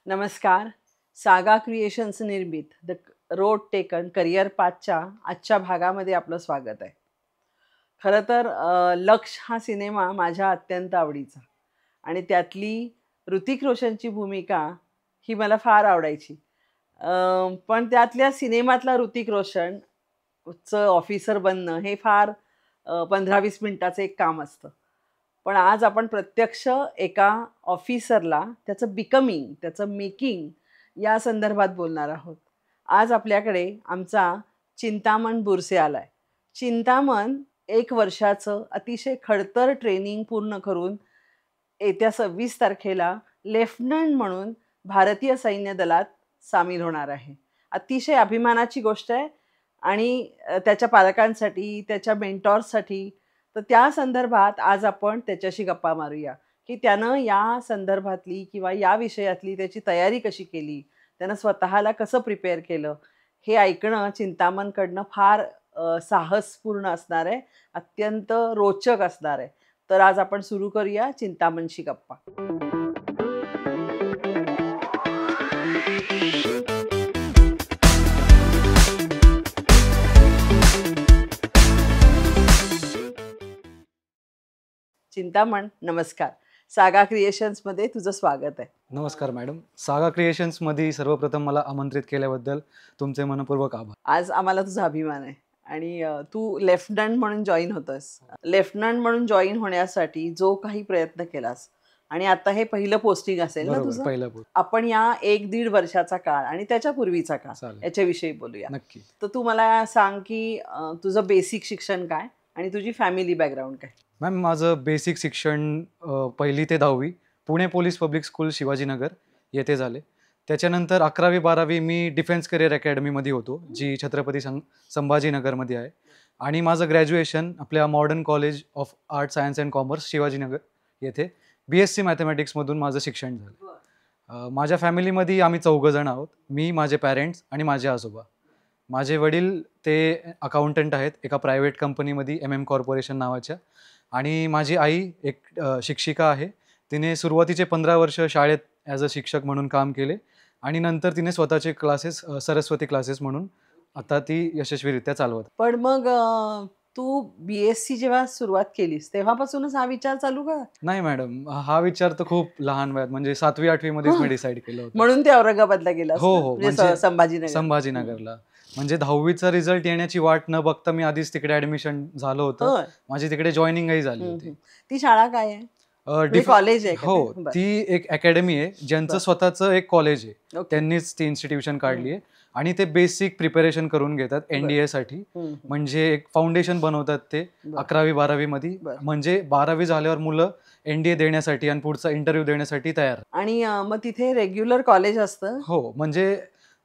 नमस्कार. सागा क्रिएशन्स निर्मित द रोड टेकन करिअर पाथच्या आजच्या भागामध्ये आपलं स्वागत आहे. खरं तर लक्ष हा सिनेमा माझ्या अत्यंत आवडीचा आणि त्यातली ऋतिक रोशनची भूमिका ही मला फार आवडायची. पण त्यातल्या सिनेमातला ऋतिक रोशनचं ऑफिसर बनणं हे फार 15-20 मिनिटाचं एक काम असतं. पण आज आपण प्रत्यक्ष एका ऑफिसरला त्याचं बिकमिंग, त्याचं मेकिंग या संदर्भात बोलणार आहोत. आज आपल्याकडे आमचा चिंतामण बुरसे आलाय. चिंतामण 1 वर्षाचं अतिशय खडतर ट्रेनिंग पूर्ण करून येत्या 26 तारखेला लेफ्टनंट म्हणून भारतीय सैन्य दलात सामील होणार आहे. अतिशय अभिमानाची गोष्ट आहे आणि त्याच्या पालकांसाठी, त्याच्या मेंटॉर्ससाठी. तर त्या संदर्भात आज आपण त्याच्याशी गप्पा मारूया, की त्यानं या संदर्भातली किंवा या विषयातली त्याची तयारी कशी केली, त्यानं स्वतःला कसं प्रिपेअर केलं, हे ऐकणं चिंतामणकडनं फार साहसपूर्ण असणार आहे, अत्यंत रोचक असणार आहे. तर आज आपण सुरू करूया चिंतामणशी गप्पा. चिंतामण, नमस्कार. सागा क्रिएशन्समध्ये तुझं स्वागत आहे. नमस्कार मॅडम. सागा क्रिएशन्समध्ये सर्वप्रथम मला आमंत्रित केल्याबद्दल तुमचे मनपूर्वक आभार. आज आम्हाला तुझा अभिमान आहे आणि तू लेफ्टनंट म्हणून जॉईन होतोस. लेफ्टनंट म्हणून जॉईन होण्यासाठी जो काही प्रयत्न केलास आणि आता हे पहिलं पोस्टिंग असेल ना तुझं. पहिलं पोस्ट. आपण या 1-1.5 वर्षाचा काळ आणि त्याच्या पूर्वीचा काळ याच्याविषयी बोलूया. नक्की. तर तू मला सांग की तुझं बेसिक शिक्षण काय आणि तुझी फॅमिली बॅकग्राऊंड काय? मॅम, माझं बेसिक शिक्षण 1ली ते 10वी Pune police public school Shivajinagar येथे झाले. त्याच्यानंतर 11वी-12वी मी डिफेन्स करिअर अकॅडमीमध्ये होतो, जी छत्रपती संभाजीनगरमध्ये आहे. आणि माझं ग्रॅज्युएशन आपल्या modern college of art science and commerce Shivajinagar येथे BSc मॅथमॅटिक्समधून माझं शिक्षण झालं. माझ्या फॅमिलीमध्ये आम्ही 4 जण आहोत. मी, माझे पॅरेंट्स आणि माझे आजोबा. माझे वडील ते अकाउंटंट आहेत एका प्रायव्हेट कंपनीमध्ये, MM कॉर्पोरेशन नावाच्या. आणि माझी आई एक शिक्षिका आहे. तिने सुरुवातीचे 15 वर्ष शाळेत ॲज अ शिक्षक म्हणून काम केले आणि नंतर तिने स्वतःचे क्लासेस, सरस्वती क्लासेस म्हणून आता ती यशस्वीरित्या चालवत. पण मग तू BSc जेव्हा सुरुवात केलीस तेव्हापासूनच हा विचार चालू का? नाही मॅडम, हा विचार तर खूप लहान वयात, म्हणजे 7वी-8वी मध्येच मी डिसाईड केलं होतं. म्हणून ते औरंगाबादला गेला? हो, म्हणजे संभाजीनगरला. म्हणजे 10वीचा रिझल्ट येण्याची वाट न बघता मी आधीच तिकडे ऍडमिशन झालं होतं. माझी तिकडे जॉईनिंगही झाली होती. ती शाळा काय आहे? कॉलेज आहे? हो, ती एक अकॅडमी आहे, ज्यांचं स्वतःचं एक कॉलेज आहे. त्यांनीच ती इन्स्टिट्यूशन काढली आहे आणि ते बेसिक प्रिपरेशन करून घेतात NDA साठी. म्हणजे एक फाउंडेशन बनवतात ते 11वी-12वी मध्ये. म्हणजे 12वी झाल्यावर मुलं NDA देण्यासाठी आणि पुढचा इंटरव्ह्यू देण्यासाठी तयार. आणि मग तिथे रेग्युलर कॉलेज असतं? हो, म्हणजे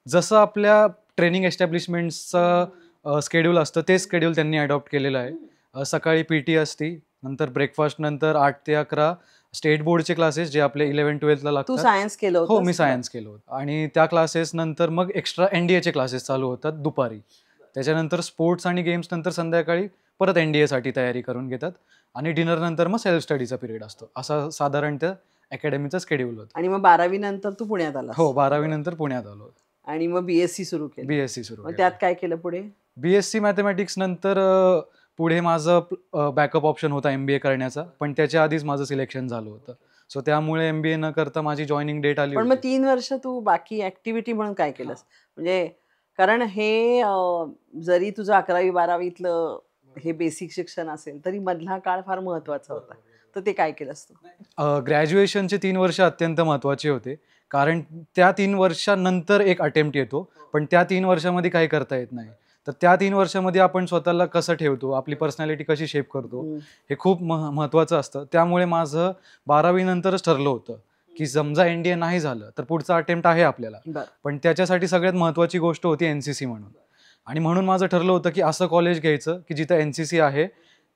जसं आपल्या ट्रेनिंग एस्टॅब्लिशमेंटचं स्केड्यूल असतं ते स्केड्यूल त्यांनी अडॉप्ट केलेलं आहे. सकाळी PT असती, नंतर ब्रेकफास्ट, नंतर 8 ते 11 स्टेट बोर्डचे क्लासेस जे आपले 11-12ला लागतात. तू सायन्स केलं होतं? हो, मी सायन्स केलं होतं. आणि त्या क्लासेस नंतर मग एक्स्ट्रा NDAचे क्लासेस चालू होतात दुपारी. त्याच्यानंतर स्पोर्ट्स आणि गेम्स नंतर संध्याकाळी परत NDA साठी तयारी करून घेतात आणि डिनर नंतर मग सेल्फ स्टडीचा पिरियड असतो. असा साधारणतः अकॅडमीचा स्केड्यूल होतं. आणि मग 12वी नंतर तू पुण्यात आला? हो, 12वी नंतर पुण्यात आलो. आणि मग BSc सुरू केलं? BSc सुरू केलं. त्यात काय केलं पुढे? BSc मॅथमॅटिक्स नंतर पुढे माझं बॅकअप ऑप्शन होता MBA करण्याचा, पण त्याच्या आधीच माझं सिलेक्शन झालं होतं. सो त्यामुळे MBA न करता माझी जॉईनिंग डेट आली. पण मग 3 वर्ष तू बाकी ऍक्टिव्हिटी म्हणून काय केलंस? म्हणजे कारण हे जरी तुझं 11वी-12वीतलं हे बेसिक शिक्षण असेल तरी मधला काळ फार महत्वाचा होता. तर ते काय केलंस तू? ग्रॅज्युएशनचे 3 वर्ष अत्यंत महत्त्वाचे होते, कारण त्या 3 वर्षानंतर एक अटेम्प्ट येतो, पण त्या 3 वर्षामध्ये काही करता येत नाही. तर त्या 3 वर्षामध्ये आपण स्वतःला कसं ठेवतो, आपली पर्सनॅलिटी कशी शेप करतो, हे खूप महत्त्वाचं असतं. त्यामुळे माझं 12वी नंतरच ठरलं होतं की समजा NDA नाही झालं तर पुढचा अटेम्प्ट आहे आपल्याला, पण त्याच्यासाठी सगळ्यात महत्त्वाची गोष्ट होती NCC म्हणून. आणि म्हणून माझं ठरलं होतं की असं कॉलेज घ्यायचं की जिथं NCC आहे.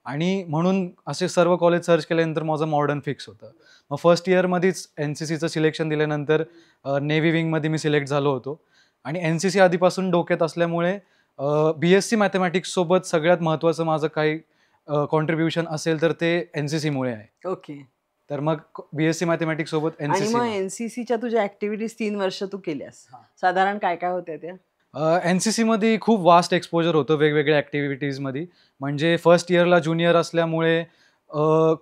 आणि म्हणून असे सर्व कॉलेज सर्च केल्यानंतर माझं मॉडर्न फिक्स होतं. मग फर्स्ट इयरमध्येच NCCचं सिलेक्शन दिल्यानंतर नेव्ही विंगमध्ये मी सिलेक्ट झालो होतो. आणि NCC आधीपासून डोक्यात असल्यामुळे BSc मॅथमॅटिक्स सोबत सगळ्यात महत्त्वाचं माझं काही कॉन्ट्रीब्युशन असेल तर ते NCC मुळे आहे. ओके. तर मग BSc मॅथमॅटिक्स सोबत आणि NCC मग ला. एनसीसीच्या तुझ्या ऍक्टिव्हिटीज 3 वर्ष तू केल्यास, हा. साधारण काय काय होत्या त्या? NCC मध्ये खूप वास्ट एक्सपोजर होतं वेगवेगळ्या ॲक्टिव्हिटीजमध्ये. म्हणजे फर्स्ट इयरला ज्युनियर असल्यामुळे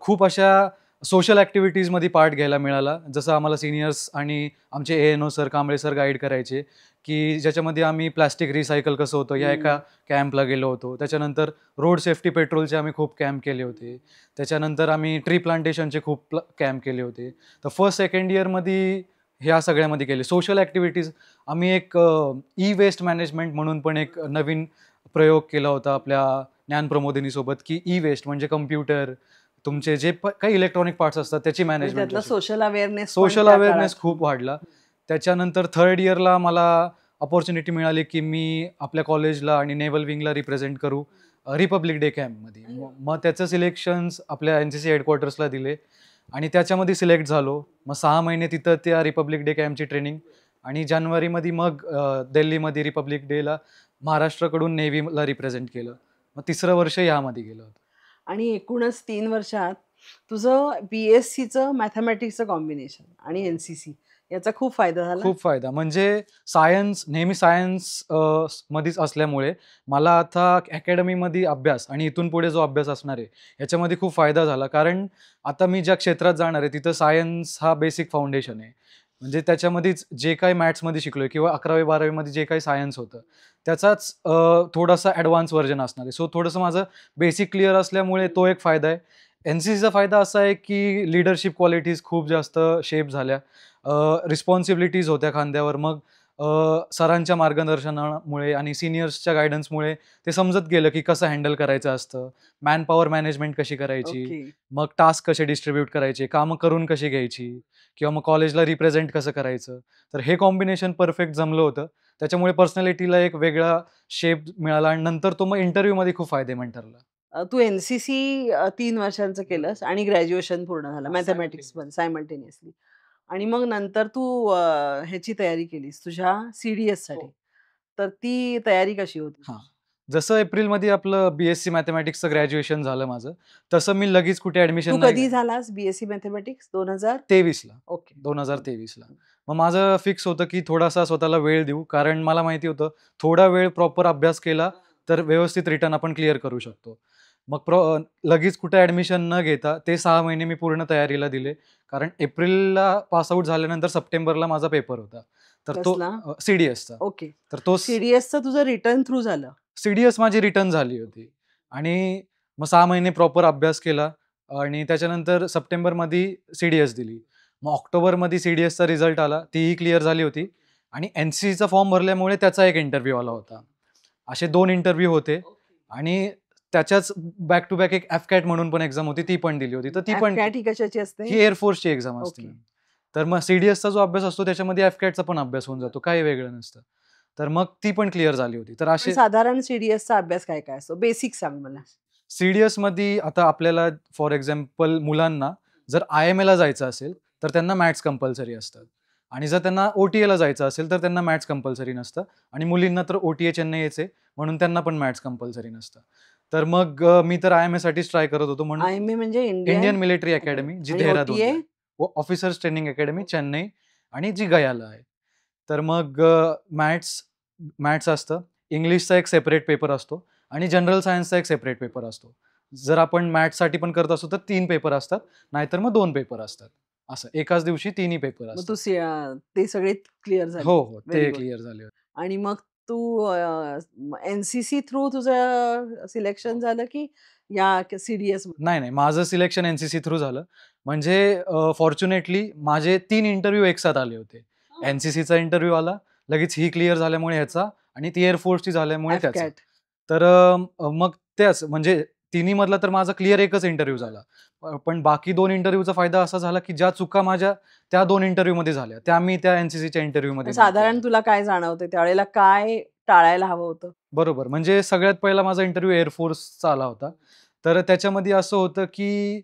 खूप अशा सोशल ॲक्टिव्हिटीजमध्ये पार्ट घ्यायला मिळाला. जसं आम्हाला सिनियर्स आणि आमचे ANO sir, Kamble sir guide करायचे, की ज्याच्यामध्ये आम्ही प्लास्टिक रिसायकल कसं होतं या एका कॅम्पला गेलो होतो. त्याच्यानंतर रोड सेफ्टी पेट्रोलचे आम्ही खूप कॅम्प केले होते. त्याच्यानंतर आम्ही ट्री प्लांटेशनचे खूप कॅम्प केले होते. तर फर्स्ट सेकंड इयरमध्ये ह्या सगळ्यामध्ये केले. सोशल ॲक्टिव्हिटीज आम्ही एक ई वेस्ट मॅनेजमेंट म्हणून पण एक नवीन प्रयोग केला होता आपल्या ज्ञान प्रमोदिनीसोबत, की ई वेस्ट म्हणजे कम्प्युटर, तुमचे जे काही इलेक्ट्रॉनिक पार्ट्स असतात त्याची म्हणजे मॅनेजमेंट त्यातला कशी. सोशल अवेअरनेस सोशल अवेअरनेस खूप वाढला. त्याच्यानंतर थर्ड इयरला मला अपॉर्च्युनिटी मिळाली, की मी आपल्या कॉलेजला आणि नेव्हल विंगला रिप्रेझेंट करू रिपब्लिक डे कॅम्पमध्ये. मग त्याचं सिलेक्शन्स आपल्या NCC हेडक्वार्टर्सला दिले आणि त्याच्यामध्ये सिलेक्ट झालो. मग 6 महिने तिथं त्या रिपब्लिक डे कॅम्पची ट्रेनिंग आणि जानेवारीमध्ये मग दिल्लीमध्ये रिपब्लिक डेला महाराष्ट्राकडून नेव्हीला रिप्रेझेंट केलं. मग तिसरं वर्ष यामध्ये गेलं होतं. आणि एकूणच 3 वर्षात तुझं BScचं मॅथमॅटिक्सचं कॉम्बिनेशन आणि NCC याचा खूप फायदा झाला. खूप फायदा म्हणजे सायन्स नेहमी सायन्स मध्येच असल्यामुळे मला आता अकॅडमीमध्ये अभ्यास आणि इथून पुढे जो अभ्यास असणार आहे याच्यामध्ये खूप फायदा झाला. कारण आता मी ज्या क्षेत्रात जाणार आहे तिथं सायन्स हा बेसिक फाउंडेशन आहे. म्हणजे त्याच्यामध्येच जे काही मॅथ्समध्ये शिकलोय किंवा 11वी-12वीमध्ये जे काही सायन्स होतं त्याचाच थोडासा ॲडव्हान्स व्हर्जन असणार आहे. सो थोडंसं माझं बेसिक क्लिअर असल्यामुळे तो एक फायदा आहे. NCCचा फायदा असा आहे की लीडरशिप क्वालिटीज खूप जास्त शेप झाल्या. रिस्पॉन्सिबिलिटीज होत्या खांद्यावर. मग सरांच्या मार्गदर्शनामुळे आणि सिनियर्सच्या गाईडन्समुळे ते समजत गेलं, की कसं हँडल करायचं असतं, मॅनपॉवर मॅनेजमेंट कशी करायची, ओके. मग टास्क कसे डिस्ट्रीब्यूट करायचे, कामं करून कशी घ्यायची किंवा मग कॉलेजला रिप्रेझेंट कसं करायचं. तर हे कॉम्बिनेशन परफेक्ट जमलं होतं. त्याच्यामुळे पर्सनॅलिटीला एक वेगळा शेप मिळाला आणि नंतर तो मग इंटरव्ह्यूमध्ये खूप फायदेमंद ठरला. तू NCC 3 वर्षांचं केलंस आणि ग्रॅज्युएशन पूर्ण झालं हां, मॅथमॅटिक्समध्ये सायमल्टेनियसली. आणि मग नंतर तू ह्याची तयारी केलीस तुझ्या CDSसाठी. हो. तर ती तयारी कशी होती? हां. जसं एप्रिलमध्ये आपलं BSc मॅथमॅटिक्सचं ग्रॅज्युएशन झालं माझं, तसं मी लगेच कुठे ॲडमिशन तू नाही कधी झालास BSc मॅथमॅटिक्स? 2000? 23ला ओके. 2023ला. मग माझं फिक्स होतं, की थोडासा स्वतःला वेळ देऊ. कारण मला माहिती होतं, थोडा वेळ प्रॉपर अभ्यास केला, तर व्यवस्थित रिटर्न आपण क्लिअर करू शकतो. मग लगेच कुठे ॲडमिशन न घेता ते 6 महिने मी पूर्ण तयारीला दिले. कारण एप्रिलला पास आउट झाल्यानंतर सप्टेंबरला माझा पेपर होता. तर तो कसला? CDSचा. ओके. तर तो CDSचं तुझं रिटर्न थ्रू झालं. CDS माझी रिटर्न झाली होती आणि मग 6 महिने प्रॉपर अभ्यास केला आणि त्याच्यानंतर सप्टेंबरमध्ये CDS दिली. मग ऑक्टोबरमध्ये CDSचा रिझल्ट आला, तीही क्लिअर झाली होती आणि NCCचा फॉर्म भरल्यामुळे त्याचा एक इंटरव्ह्यू आला होता. असे 2 इंटरव्ह्यू होते आणि त्याच्याच बॅक टू बॅक एक AFCAT म्हणून पण एक्झाम होती, ती पण दिली होती. तर ती पण AFCAT ही कशाची असते? ही एअर फोर्सची एक्झाम असते. ओके. तर मग CDSचा जो अभ्यास असतो त्याच्यामध्ये AFCATचा पण अभ्यास होऊन जातो, काही वेगळं नसतं. तर मग ती पण क्लिअर झाली होती. तर पण असे साधारण CDSचा अभ्यास काय काय असतो? बेसिक सांग मला. CDSमध्ये आता आपल्याला फॉर एक्झाम्पल मुलांना जर IMAला जायचं असेल, तर त्यांना मॅथ्स कंपल्सरी असतं आणि जर त्यांना OTAला जायचं असेल, तर त्यांना मॅथ्स कंपल्सरी नसतं आणि मुलींना तर OTA चेन्नईच आहे, म्हणून त्यांना पण मॅथ्स कंपल्सरी नसतं. तर मग मी तर IMAसाठीच ट्राय करत होतो म्हणून IMA म्हणजे इंडियन इंडियन मिलिटरी अकॅडमी जी आणि देहरादूनला OTA? आहे. ऑफिसर्स ट्रेनिंग अकॅडमी चेन्नई आणि जी गयाला आहे. तर मग मॅथ्स मॅथ्स असतं, इंग्लिशचा एक सेपरेट पेपर असतो आणि जनरल सायन्सचा एक सेपरेट पेपर असतो. जर आपण मॅथ्ससाठी पण करत असू तर 3 पेपर असतात, नाहीतर मग 2 पेपर असतात. असं एकाच दिवशी तिन्ही पेपर मग तू असतात. ते सगळे क्लिअर झाले. हो, हो. व्हेरी ते गुड. क्लिअर झाले होते. आणि मग तू NCC थ्रू तुझं सिलेक्शन झालं की या CDS? नाही, नाही. माझं सिलेक्शन NCC थ्रू झालं. म्हणजे फॉर्च्युनेटली माझे 3 इंटरव्ह्यू एकसाथ आले होते. NCCचा इंटरव्ह्यू आला, लगेच ही क्लिअर झाल्यामुळे ह्याचा आणि ती एअर फोर्सची झाल्यामुळे त्याचा. AFCAT. तर मग त्याच म्हणजे तिन्हीमधला तर माझा क्लिअर एकच इंटरव्ह्यू झाला. पण बाकी 2 इंटरव्ह्यूचा फायदा असा झाला, की ज्या चुका माझ्या त्या 2 इंटरव्ह्यूमध्ये झाल्या, त्या मी त्या NCCच्या इंटरव्ह्यूमध्ये नाही साधारण केल्या. तुला काय जाणवतं त्यावेळेला काय टाळायला हवं होतं? बरोबर. म्हणजे सगळ्यात पहिला माझा इंटरव्ह्यू एअर फोर्सचा आला होता. तर त्याच्यामध्ये असं होतं, की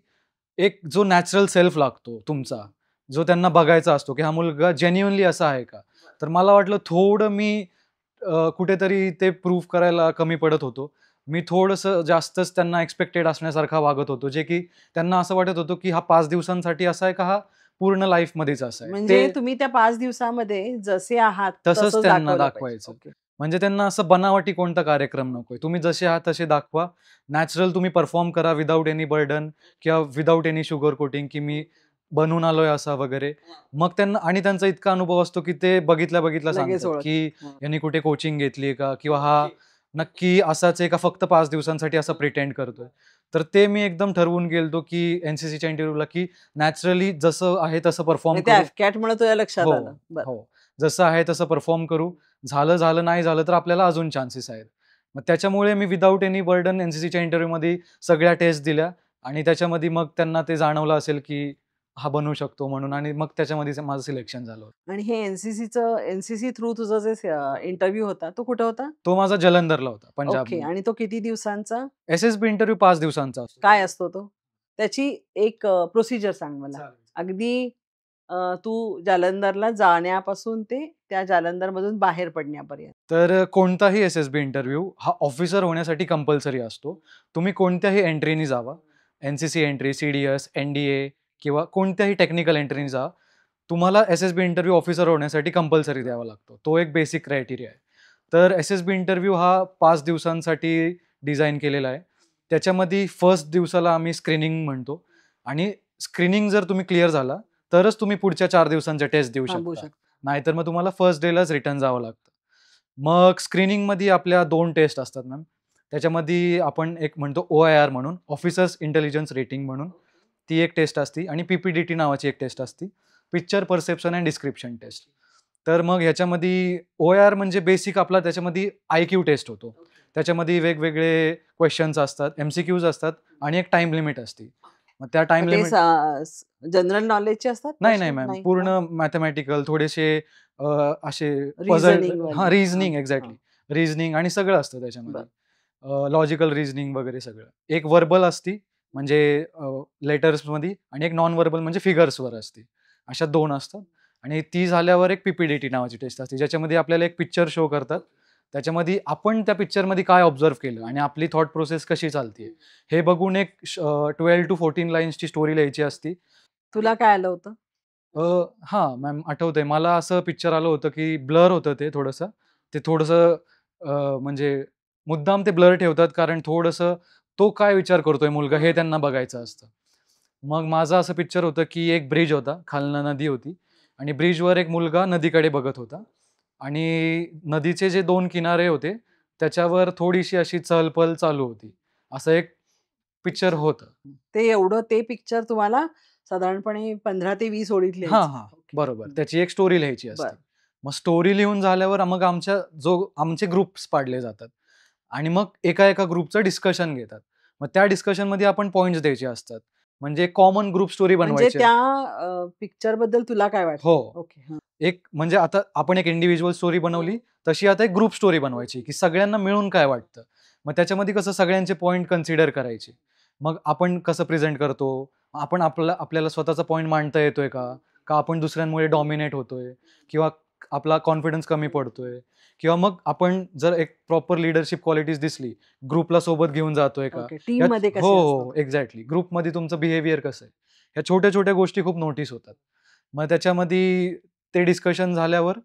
एक जो नॅचरल सेल्फ लागतो तुमचा, जो त्यांना बघायचा असतो, की हा मुलगा जेन्युइनली असा आहे का? तर मला वाटलं थोडं मी कुठेतरी ते प्रूव्ह करायला कमी पडत होतो. मी थोडंसं जास्तच त्यांना एक्सपेक्टेड असण्यासारखा वागत होतो, जे की त्यांना असं वाटत होतं की हा 5 दिवसांसाठी असा आहे का हा पूर्ण लाईफमध्येच असा आहे. म्हणजे तुम्ही त्या 5 दिवसामध्ये जसे आहात तसंच तसंच त्यांना दाखवलं पाहिजे. दाखवायचं. ओके. म्हणजे त्यांना असं बनावटी कोणता कार्यक्रम नकोय. तुम्ही जसे आहात तसे दाखवा. नॅचरल तुम्ही परफॉर्म करा विथआऊट एनी बर्डन किंवा विथआऊट एनी शुगर कोटिंग, की मी बनून आलोय असा वगैरे. मग त्यांना आणि त्यांचा इतका अनुभव असतो, की ते बघितल्या लगेच सांगतात, ओळख. की हं. यांनी कुठे कोचिंग घेतली का? किंवा हा नक्की असाच आहे का फक्त 5 दिवसांसाठी असं प्रिटेंड करतोय. तर ते मी एकदम ठरवून गेलतो, की एन-सी-सीच्या इंटरव्ह्यूला, की नॅचरली जसं आहे तसं परफॉर्म म्हणजे त्या करू. एफकॅटमुळे तुझ्या लक्षात हो, आलं. बरं. हो. जसं आहे तसं परफॉर्म करू. झालं, नाही झालं तर आपल्याला अजून चान्सेस आहेत. मग त्याच्यामुळे मी विथआऊट एनी बर्डन एन-सी-सीच्या इंटरव्ह्यूमध्ये सगळ्या टेस्ट दिल्या आणि त्याच्यामध्ये मग त्यांना ते जाणवलं असेल, की हा बनू शकतो म्हणून आणि मग त्याच्यामध्ये माझं सिलेक्शन झालं. आणि हे एन-सी-सी थ्रू तुझा जे इंटरव्ह्यू होता, तो कुठे होता? तो माझा जलंधरला होता, ओके. पंजाबमध्ये. आणि तो किती दिवसांचा? एस-एस-बी इंटरव्ह्यू 5 दिवसांचा असतो. काय असतो तो? त्याची एक प्रोसिजर सांग मला. चालेल. अगदी तू जालंधरला जाण्यापासून ते त्या जालंधरमधून बाहेर पडण्यापर्यंत. तर कोणताही एस-एस-बी इंटरव्ह्यू हा ऑफिसर होण्यासाठी कंपल्सरी असतो. तुम्ही कोणत्याही एंट्रीनी जावा. एन-सी-सी एंट्री, सी-डी-एस, एन-डी-ए किंवा कोणत्याही टेक्निकल एंट्रीनी जा. तुम्हाला एस-एस-बी इंटरव्ह्यू ऑफिसर होण्यासाठी कंपल्सरी द्यावा लागतो. तो एक बेसिक क्रायटेरिया आहे. तर एस-एस-बी इंटरव्ह्यू हा 5 दिवसांसाठी डिझाइन केलेला आहे. त्याच्यामध्ये फर्स्ट दिवसाला आम्ही स्क्रीनिंग म्हणतो आणि स्क्रीनिंग जर तुम्ही क्लिअर झाला, तरच तुम्ही पुढच्या 4 दिवसांच्या टेस्ट देऊ थांबू शकता. शकतो. नाहीतर मग तुम्हाला फर्स्ट डेलाच रिटर्न जावं लागतं. मग स्क्रीनिंगमध्ये आपल्या 2 टेस्ट असतात मॅम. त्याच्यामध्ये आपण एक म्हणतो ओ-आय-आर म्हणून, ऑफिसर्स इंटेलिजन्स रेटिंग म्हणून. ती एक टेस्ट असते आणि पी-पी-डी-टी नावाची एक टेस्ट असते. Picture perception and description test. तर मग ह्याच्यामध्ये ओ-आय-आर म्हणजे बेसिक आपला त्याच्यामध्ये आय-क्यू टेस्ट होतो. त्याच्यामध्ये वेगवेगळे क्वेश्चन्स असतात, एम-सी-क्यूज असतात आणि एक टाईम लिमिट असते. मग त्या टाईम मग ते लिमिट जनरल नॉलेजचे असतात नाही, प्रश्न? मॅम. नाही. पूर्ण मॅथेमॅटिकल थोडेसे असे पझल रिझनिंग हां, वाले. रिझनिंग हां, एक्झॅक्टली. हां. रिझनिंग आणि सगळं असतं त्याच्यामध्ये. बरं. लॉजिकल रिझनिंग वगैरे सगळं. एक व्हर्बल असती म्हणजे लेटर्समध्ये आणि एक नॉन व्हर्बल म्हणजे फिगर्सवर असते. अशा 2 असतात आणि ती झाल्यावर एक पी-पी-डी-टी नावाची टेस्ट असते. ज्याच्यामध्ये आपल्याला एक पिक्चर शो करतात. त्याच्यामध्ये आपण त्या पिक्चरमध्ये काय ऑब्झर्व्ह केलं आणि आपली थॉट प्रोसेस कशी चालतीये, हे बघून एक 12 टू 14 लाईन्सची स्टोरी लिहायची असती. तुला काय आलं होतं? हां, मॅम आठवतंय. मला असं पिक्चर आलं होतं, की ब्लर होतं ते थोडंसं. ते थोडंसं म्हणजे मुद्दाम ते ब्लर ठेवतात कारण थोडंसं तो काय विचार करतोय मुलगा हे त्यांना बघायचं असतं. मग माझं असं पिक्चर होतं, की एक ब्रिज होता, खालनं नदी होती आणि ब्रिजवर एक मुलगा नदीकडे बघत होता आणि नदीचे जे 2 किनारे होते, त्याच्यावर थोडीशी अशी चहल चालू होती. असं एक पिक्चर अच्छा. होतं. ते पिक्चर तुम्हाला साधारणपणे 15 ते 20 ओळीत हां, लिहायचं. हां. ओके. बरोबर. हं. त्याची एक स्टोरी लिहायची असते. बरं. मग स्टोरी लिहून झाल्यावर मग आमचे ग्रुप्स पाडले जातात आणि मग एका ग्रुपचं डिस्कशन घेतात. मग त्या डिस्कशनमध्ये आपण पॉइंट्स द्यायचे असतात. म्हणजे कॉमन ग्रुप स्टोरी म्हणजे बनवायची. त्या पिक्चरबद्दल तुला काय हो. वाटतं? ओके. हं. एक म्हणजे आता आपण एक इंडिव्हिज्युअल स्टोरी बनवली, तशी आता एक ग्रुप स्टोरी बनवायची, की सगळ्यांना मिळून काय वाटतं. मग त्याच्यामध्ये कसं सगळ्यांचे पॉइंट कन्सिडर करायचे. मग आपण कसं प्रेझेंट करतो, आपण आपल्याला स्वतःचा पॉइंट मांडता येतोय का? का आपण दुसऱ्यांमुळे डॉमिनेट होतोय? किंवा आपला कॉन्फिडन्स कमी पडतोय? किंवा मग आपण जर एक प्रॉपर लीडरशिप क्वालिटीज दिसली, ग्रुपला सोबत घेऊन जातोय का? ओके. यात टीममध्ये हो, कसे असतात? हो. एक्झॅक्टली. ग्रुपमध्ये तुमचं बिहेवियर कसं आहे? ह्या छोट्या-छोट्या गोष्टी खूप नोटीस होतात. मग त्याच्यामध्ये ते डिस्कशन झाल्यावर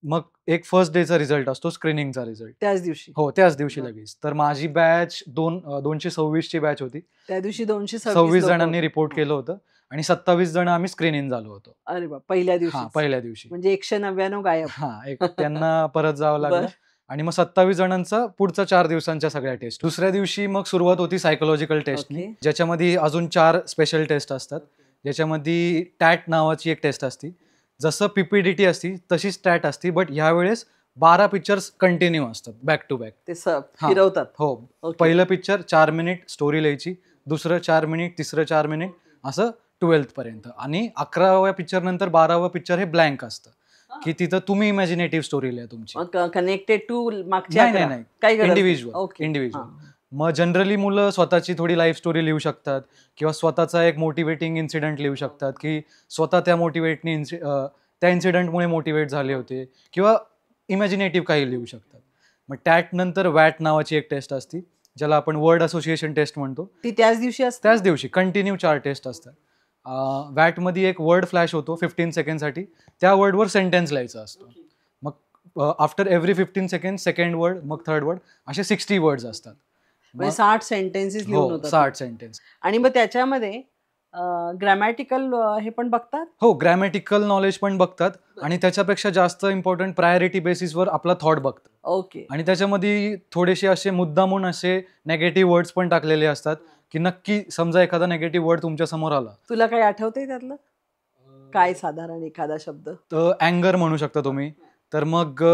मग एक फर्स्ट डेचा रिझल्ट असतो, स्क्रीनिंगचा रिझल्ट. त्याच दिवशी. हो, त्याच दिवशी बरं. लगेच. तर माझी बॅच 226 ची बॅच होती. त्या दिवशी 226 26 लोकं जणांनी होते. रिपोर्ट हां. केलं होतं आणि 27 जण आम्ही स्क्रीन इन झालो होतो. अरे बाप! पहिल्या हां, दिवशीच. पहिल्या दिवशी. म्हणजे 199 गायब. हां, एक त्यांना परत जावं लागलं बरं. आणि मग 27 जणांचा पुढचा 4 दिवसांच्या सगळ्या टेस्ट. दुसऱ्या दिवशी मग सुरुवात होती सायकॉलॉजिकल टेस्टनी, ओके. ज्याच्यामध्ये अजून 4 स्पेशल टेस्ट असतात. ज्याच्यामध्ये टॅट नावाची एक टेस्ट असते. जसं पी-पी-डी-टी असती तशीच टॅट असती, बट ह्यावेळेस 12 पिक्चर्स कंटिन्यू असतात बॅक टू बॅक. ते हां. फिरवतात. हो. ओके. पहिलं पिक्चर 4 मिनिट स्टोरी लिहायची, दुसरं 4 मिनिट, तिसरं 4 मिनिट असं 12th पर्यंत आणि 11व्या पिक्चर नंतर 12वं पिक्चर हे ब्लँक असतं, की तिथं तुम्ही इमॅजिनेटिव्ह स्टोरी लिहा तुमची. मग कनेक्टेड टू मागचे नाही, 11? नाही. काही गरज नाही. Individual, okay. इंडिव्हिज्युअल. हां. मग जनरली मुलं स्वतःची थोडी लाईफ स्टोरी लिहू शकतात किंवा स्वतःचा एक मोटिव्हेटिंग इन्सिडेंट लिहू शकतात, की स्वतः त्या इन्सिडेंटमुळे मोटिव्हेट झाले होते किंवा इमॅजिनेटिव्ह काही लिहू शकतात. मग टॅट नंतर वॅट नावाची एक टेस्ट असते. ज्याला आपण वर्ड असोसिएशन टेस्ट म्हणतो. ती त्याच दिवशी असते? त्याच दिवशी कंटिन्यू 4 टेस्ट असतात. वॅटमध्ये एक वर्ड फ्लॅश होतो 15 सेकंडसाठी, त्या वर्डवर सेंटेन्स लिहायचा असतो. मग after every 15 second second word, मग थर्ड वर्ड, असे 60 वर्ड्स असतात. म्हणजे 60 सेंटेन्सेस लिहून हो, होतात. 60 सेंटेन्स. आणि मग त्याच्यामध्ये ग्रॅमॅटिकल हे पण बघतात? हो, ग्रॅमॅटिकल नॉलेज पण बघतात आणि त्याच्यापेक्षा जास्त इम्पॉर्टंट प्रायोरिटी बेसिसवर आपला थॉट बघतात. ओके. आणि त्याच्यामध्ये थोडेसे असे मुद्दामून असे नेगेटिव्ह वर्ड्स पण टाकलेले असतात, की नक्की समजा एखादा नेगेटिव्ह वर्ड तुमच्या समोर आला तुला काही आठवतंय त्यातलं? काय साधारण एखादा शब्द? तर अँगर म्हणू शकता तुम्ही. तर मग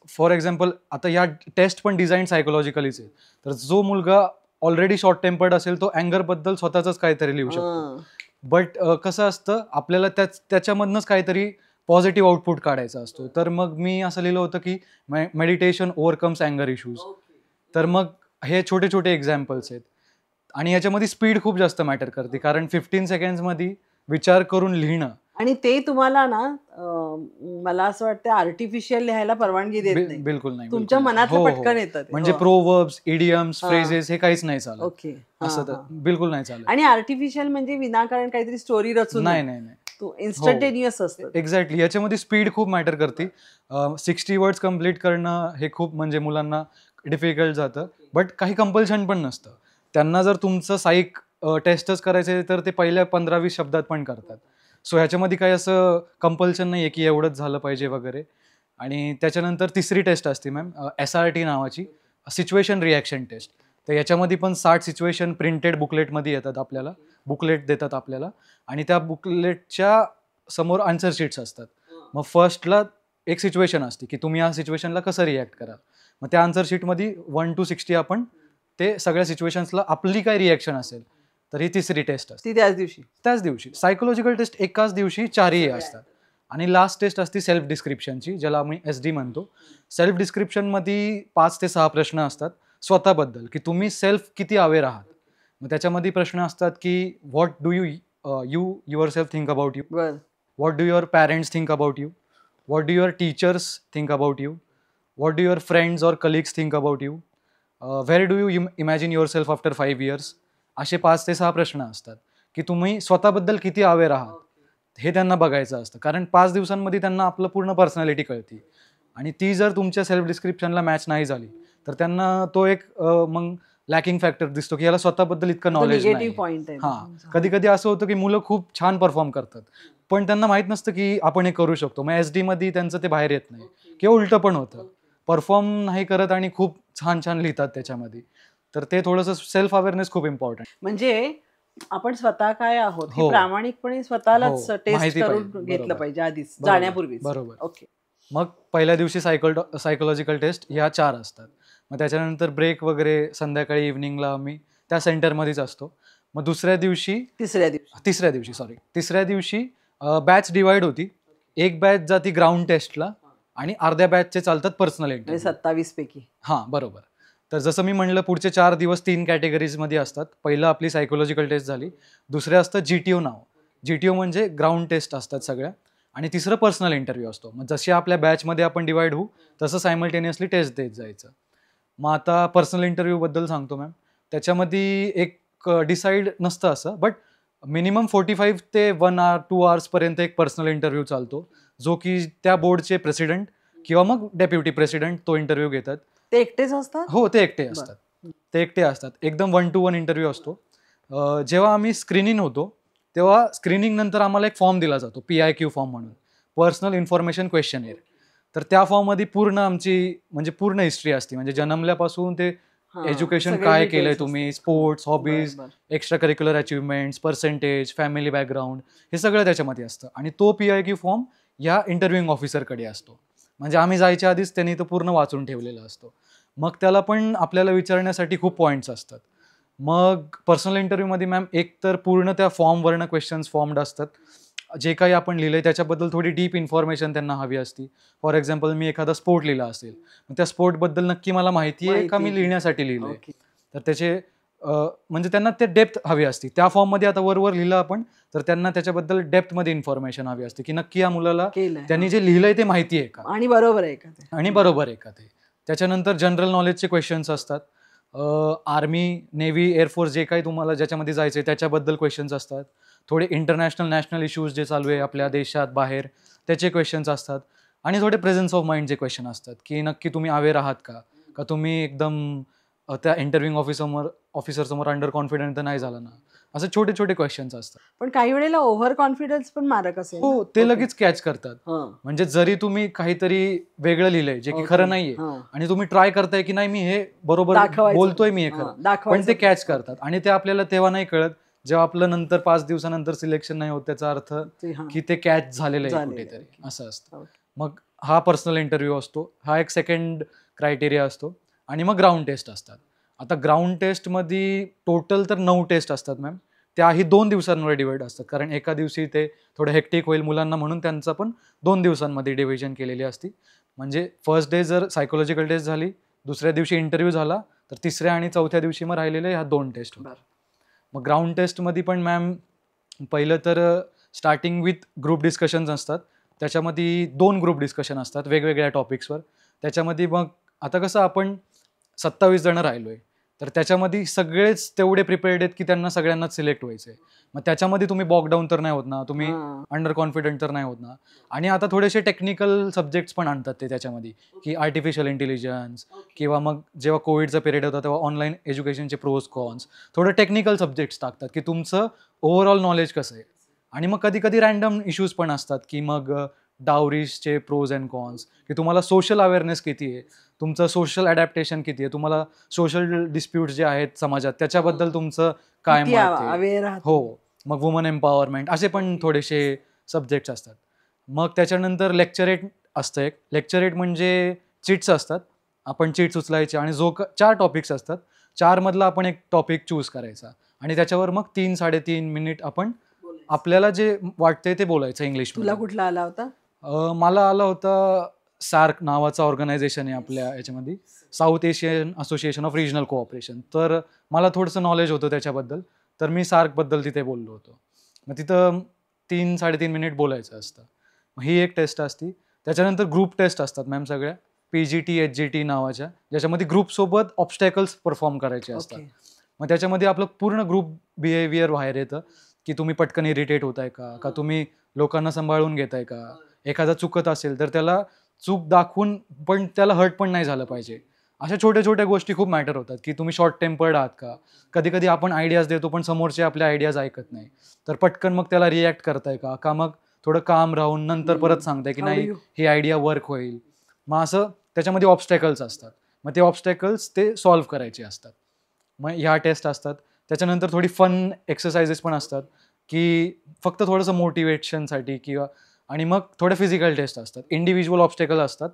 फॉर एक्झाम्पल आता या टेस्ट पण डिझाईन सायकोलॉजिकलीच आहे. तर जो मुलगा ऑलरेडी शॉर्ट टेम्पर्ड असेल तो अँगर बद्दल स्वतःच काहीतरी लिहू शकतो. बट कसं असतं आपल्याला त्याच्यामधनंच काहीतरी पॉझिटिव्ह आउटपुट काढायचा असतो. तर मग मी असं लिहिलं होतं की मेडिटेशन ओव्हरकम्स अँगर इश्यूज. तर मग हे छोटे छोटे एक्झाम्पल्स आहेत आणि याच्यामध्ये स्पीड खूप जास्त मॅटर करते, कारण 15 सेकंड्समध्ये विचार करून लिहिणं. आणि ते तुम्हाला ना मला असं वाटतं आर्टिफिशियल लिहायला परवानगी देत नाही. बिलकुल नाही. तुमच्या बिलकुल नाही. मनातलं हो, हो. पटकन येतं ते. म्हणजे हो. प्रोवर्ब्स, इडियम्स, हा. फ्रेजेस हे काहीच नाही चालत. ओके. असं तर बिलकुल नाही चालत. आणि आर्टिफिशियल म्हणजे विनाकारण काहीतरी स्टोरी रचून नाही नाही नाही. तो इन्स्टंटेनियस असतं. एक्झॅक्टली. याच्यामध्ये स्पीड खूप मॅटर करते. 60 वर्ड्स कम्प्लीट करणं हे खूप म्हणजे मुलांना डिफिकल्ट जातं. बट काही कंपल्शन पण नसतं. त्यांना जर तुमचं साईक टेस्टच करायचं तर ते पहिल्या 15-20 शब्दात पण करतात. सो ह्याच्यामध्ये काही असं कंपल्शन नाही आहे की एवढंच झालं पाहिजे वगैरे. आणि त्याच्यानंतर तिसरी टेस्ट असते मॅम, SRT नावाची, सिच्युएशन रिॲक्शन टेस्ट. तर याच्यामध्ये पण 60 सिच्युएशन प्रिंटेड बुकलेटमध्ये येतात आपल्याला, बुकलेट देतात आपल्याला आणि त्या बुकलेटच्या समोर आन्सर शीट्स असतात. मग फर्स्टला एक सिच्युएशन असते की तुम्ही या सिच्युएशनला कसं रिॲक्ट कराल. मग त्या आन्सर शीटमध्ये 1 to 60 आपण ते सगळ्या सिच्युएशन्सला आपली काय रिॲक्शन असेल. तर ही तिसरी टेस्ट असते. ती त्याच दिवशी. सायकोलॉजिकल टेस्ट एकाच दिवशी 4ही असतात. आणि लास्ट टेस्ट असते सेल्फ डिस्क्रिप्शनची, ज्याला आम्ही SD म्हणतो. सेल्फ डिस्क्रिप्शनमध्ये 5 ते 6 प्रश्न असतात स्वतःबद्दल, की तुम्ही सेल्फ किती अवेअर आहात. मग त्याच्यामध्ये प्रश्न असतात की what do you yourself think about you, बरं. What do your parents think about you, what do your teachers think about you, what do your friends or colleagues think about you, where do you imagine yourself after 5 years. असे 5 ते 6 प्रश्न असतात की तुम्ही स्वतःबद्दल किती aware आहात हे त्यांना बघायचं असतं. कारण 5 दिवसांमध्ये त्यांना आपलं पूर्ण पर्सनॅलिटी कळते आणि ती जर तुमच्या सेल्फ डिस्क्रिप्शनला मॅच नाही झाली तर त्यांना तो एक मग लॅकिंग फॅक्टर दिसतो की याला स्वतःबद्दल इतकं नॉलेज नाही. निगेटिव्ह पॉइंट आहे. हां, कधी कधी असं होतं की मुलं खूप छान परफॉर्म करतात पण त्यांना माहीत नसतं की आपण हे करू शकतो. मग SD मध्ये त्यांचं ते बाहेर येत नाही किंवा उलटं पण होतं, परफॉर्म नाही करत आणि खूप छान छान लिहितात त्याच्यामध्ये. तर ते थोडंसं सेल्फ अवेअरनेस खूप इम्पॉर्टंट. म्हणजे आपण स्वतः काय आहोत हे हो. प्रामाणिकपणे स्वतःलाच हो, टेस्ट माहिती करून पाहिजे. घेतलं बरोबर. पाहिजे आधीच बरोबर. जाण्यापूर्वी. बरोबर. ओके. मग पहिल्या दिवशी सायकोलॉजिकल टेस्ट ह्या 4 असतात. मग त्याच्यानंतर ब्रेक वगैरे संध्याकाळी इव्हनिंगला आम्ही त्या सेंटरमध्येच असतो. मग तिसऱ्या दिवशी बॅच डिवाइड होती. एक बॅच जाती ग्राउंड टेस्टला आणि अर्ध्या बॅचचे चालतात पर्सनल इंटरव्ह्यू. 27 पैकी. हां, बरोबर. तर जसं मी म्हणलं पुढचे 4 दिवस 3 कॅटेगरीजमध्ये असतात. पहिलं आपली सायकोलॉजिकल टेस्ट झाली, दुसरं असतं GTO नाव. GTO म्हणजे ग्राउंड टेस्ट असतात सगळ्या आणि तिसरं पर्सनल इंटरव्ह्यू असतो. मग जशी आपल्या बॅचमध्ये आपण डिवाइड होऊ तसं सायमल्टेनियसली टेस्ट देत जायचं. मग आता पर्सनल इंटरव्ह्यूबद्दल सांगतो मॅम. त्याच्यामध्ये एक डिसाईड नसतं असं, बट मिनिमम 45 ते 1 hour 2 hours एक पर्सनल इंटरव्ह्यू चालतो, जो की त्या बोर्डचे प्रेसिडेंट किंवा मग डेप्युटी प्रेसिडेंट तो इंटरव्ह्यू घेतात. ते एकटेच असतात? हो, ते एकटे असतात. एकदम 1 to 1 इंटरव्ह्यू असतो. जेव्हा आम्ही स्क्रीनिंग होतो तेव्हा स्क्रीनिंग नंतर आम्हाला एक फॉर्म दिला जातो, PIQ फॉर्म म्हणून, पर्सनल इन्फॉर्मेशन क्वेश्चनएअर. तर त्या फॉर्ममध्ये पूर्ण आमची म्हणजे पूर्ण हिस्ट्री असते, म्हणजे जन्मल्यापासून ते एज्युकेशन काय केलंय तुम्ही, sports, hobbies, extra curricular achievements, percentage, family background, हे सगळं त्याच्यामध्ये असतं. आणि तो PIQ फॉर्म या इंटरव्ह्यूइंग ऑफिसरकडे असतो. म्हणजे आम्ही जायच्या आधीच त्यांनी तो पूर्ण वाचून ठेवलेला असतो. मग त्याला पण आपल्याला विचारण्यासाठी खूप पॉईंट्स असतात. मग पर्सनल इंटरव्ह्यूमध्ये मॅम एक तर पूर्ण त्या फॉर्मवरनं क्वेश्चन्स फॉर्म्ड असतात. जे काही आपण लिहिलंय त्याच्याबद्दल थोडी डीप इन्फॉर्मेशन त्यांना हवी असती. फॉर एक्झाम्पल मी एखादा स्पोर्ट लिहिला असेल, मग त्या स्पोर्टबद्दल नक्की मला माहिती आहे का मी लिहिण्यासाठी लिहिलंय. तर त्याचे म्हणजे त्यांना ते डेप्थ हवी असती. त्या फॉर्ममध्ये आता वर लिहिलं आपण, तर त्यांना त्याच्याबद्दल डेप्थमध्ये इन्फॉर्मेशन हवी असते की नक्की या मुलाला त्यांनी जे लिहिलंय ते माहिती आहे का आणि बरोबर आहे का ते. त्याच्यानंतर जनरल नॉलेजचे क्वेश्चन्स असतात. आर्मी, नेव्ही, एअरफोर्स जे काही तुम्हाला ज्याच्यामध्ये जायचं आहे त्याच्याबद्दल क्वेश्चन्स असतात. थोडे इंटरनॅशनल, नॅशनल इश्यूज जे चालू आहे आपल्या देशात, बाहेर, त्याचे क्वेश्चन्स असतात. आणि थोडे प्रेझन्स ऑफ माइंडचे क्वेश्चन असतात, की नक्की तुम्ही अवेअर आहात का? का तुम्ही एकदम त्या इंटरव्ह्यूइंग ऑफिसरसमोर अंडर कॉन्फिडंट तर नाही झाला ना? असे छोटे छोटे क्वेश्चन्स असतात. पण काही वेळेला ओव्हर कॉन्फिडन्स पण मारक असेल ना? हो, ते ओके. लगेच कॅच करतात. हां. म्हणजे जरी तुम्ही काहीतरी वेगळं लिहिलंय जे की खरं ओके. नाहीये हां. आणि तुम्ही ट्राय करताय की नाही मी हे बरोबर दाखवायचं. बोलतोय, मी हे हां, खरं, पण दाखवायचं. ते कॅच ओके. करतात. आणि ते आपल्याला तेव्हा नाही कळत जेव्हा आपलं नंतर 5 दिवसानंतर सिलेक्शन नाही होत. त्याचा अर्थ ते हां. की ते कॅच झालेलं आहे झालेलं आहे. कुठेतरी, ओके. असं असतं. ओके. मग हा पर्सनल इंटरव्ह्यू असतो. हा एक सेकंड क्रायटेरिया असतो. आणि मग ग्राउंड टेस्ट असतात. आता ग्राउंड टेस्टमध्ये टोटल तर 9 टेस्ट असतात मॅम. त्याही 2 दिवसांवर डिवाइड असतात. कारण एका दिवशी ते थोडं हेक्टिक होईल मुलांना म्हणून त्यांचं पण 2 दिवसांमध्ये डिव्हिजन केलेली असती. म्हणजे फर्स्ट डे जर सायकोलॉजिकल टेस्ट झाली, दुसऱ्या दिवशी इंटरव्ह्यू झाला, तर तिसऱ्या आणि चौथ्या दिवशी मग राहिलेले ह्या 2 टेस्ट होतात. बरं. मग ग्राउंड टेस्टमध्ये पण मॅम पहिलं तर स्टार्टिंग विथ ग्रुप डिस्कशन्स असतात. त्याच्यामध्ये 2 ग्रुप डिस्कशन असतात वेगवेगळ्या टॉपिक्सवर. त्याच्यामध्ये मग आता कसं आपण 27 जण राहिलोय, तर त्याच्यामध्ये सगळेच तेवढे प्रिपेअर्ड आहेत की त्यांना सगळ्यांनाच सिलेक्ट व्हायचंय. मग त्याच्यामध्ये तुम्ही बॉक डाऊन तर नाही होत ना, तुम्ही हां. अंडर कॉन्फिडंट तर नाही होत ना. आणि आता थोडेसे टेक्निकल सब्जेक्ट्स पण आणतात ते त्याच्यामध्ये, की आर्टिफिशियल इंटेलिजन्स किंवा मग जेव्हा कोविडचा पिरियड होता तेव्हा ऑनलाईन एज्युकेशनचे प्रोज कॉन्स, थोडं टेक्निकल सब्जेक्ट्स टाकतात की तुमचं ओव्हरऑल नॉलेज कसं आहे. आणि मग कधी कधी रँडम इश्यूज पण असतात की मग डावरीजचे प्रोज अँड कॉन्स, की तुम्हाला सोशल अवेअरनेस किती आहे, तुमचं सोशल अडॅप्टेशन किती आहे, तुम्हाला सोशल डिस्प्यूट्स जे आहेत समाजात त्याच्याबद्दल तुमचं काय किती मत आहे. अवेअर आहात हो, तुम्ही? मग वुमन एम्पॉवरमेंट असे पण थोडेसे सब्जेक्ट्स असतात. मग त्याच्यानंतर लेक्चरेट असतं एक. लेक्चरेट म्हणजे चिट्स असतात. आपण चिट्स उचलायचे आणि 4 टॉपिक्स असतात. 4 मधला आपण एक टॉपिक चूज करायचा आणि त्याच्यावर मग 3-3.5 मिनिट आपण आपल्याला जे वाटतंय ते बोलायचं तुला इंग्लिशमध्ये. कुठला आला होता? मला आला होता सार्क नावाचा ऑर्गनायझेशन आहे आपल्या याच्यामध्ये, south Asian association of regional cooperation. तर मला थोडंसं नॉलेज होतं त्याच्याबद्दल, तर मी सार्कबद्दल तिथे बोललो होतो. मग तिथं 3-3.5 मिनिट बोलायचं असतं. मग ही एक टेस्ट असती. त्याच्यानंतर ग्रुप टेस्ट असतात मॅम सगळ्या, PGT, HGT नावाच्या, ज्याच्यामध्ये ग्रुपसोबत ऑब्स्टॅकल्स परफॉर्म करायचे असतात. ओके. मग त्याच्यामध्ये आपलं पूर्ण ग्रुप बिहेवियर बाहेर येतं, की तुम्ही पटकन इरिटेट होताय का? का तुम्ही लोकांना सांभाळून घेताय का? एखादा चुकत असेल तर त्याला चूक दाखवून पण त्याला हर्ट पण नाही झालं पाहिजे. अशा छोट्या-छोट्या गोष्टी खूप मॅटर होतात, की तुम्ही शॉर्ट टेम्पर्ड आहात का? कधी-कधी आपण आयडियाज देतो पण समोरचे आपल्या आयडियाज ऐकत नाही. तर पटकन मग त्याला रिएक्ट करताय का? का मग थोडं काम राहून नंतर परत सांगताय, की हाऊ डू नाही यू? ही आयडिया वर्क होईल. मग असं त्याच्यामध्ये ऑब्स्टॅकल्स असतात. मग ते ऑब्स्टॅकल्स ते सॉल्व्ह करायचे असतात. मग ह्या टेस्ट असतात. त्याच्यानंतर थोडी फन एक्सरसाइजेस पण असतात, की फक्त थोडंसं मोटिवेशनसाठी किंवा आणि मग थोडे फिजिकल टेस्ट असतात. इंडिव्हिज्युअल ऑब्स्टॅकल असतात.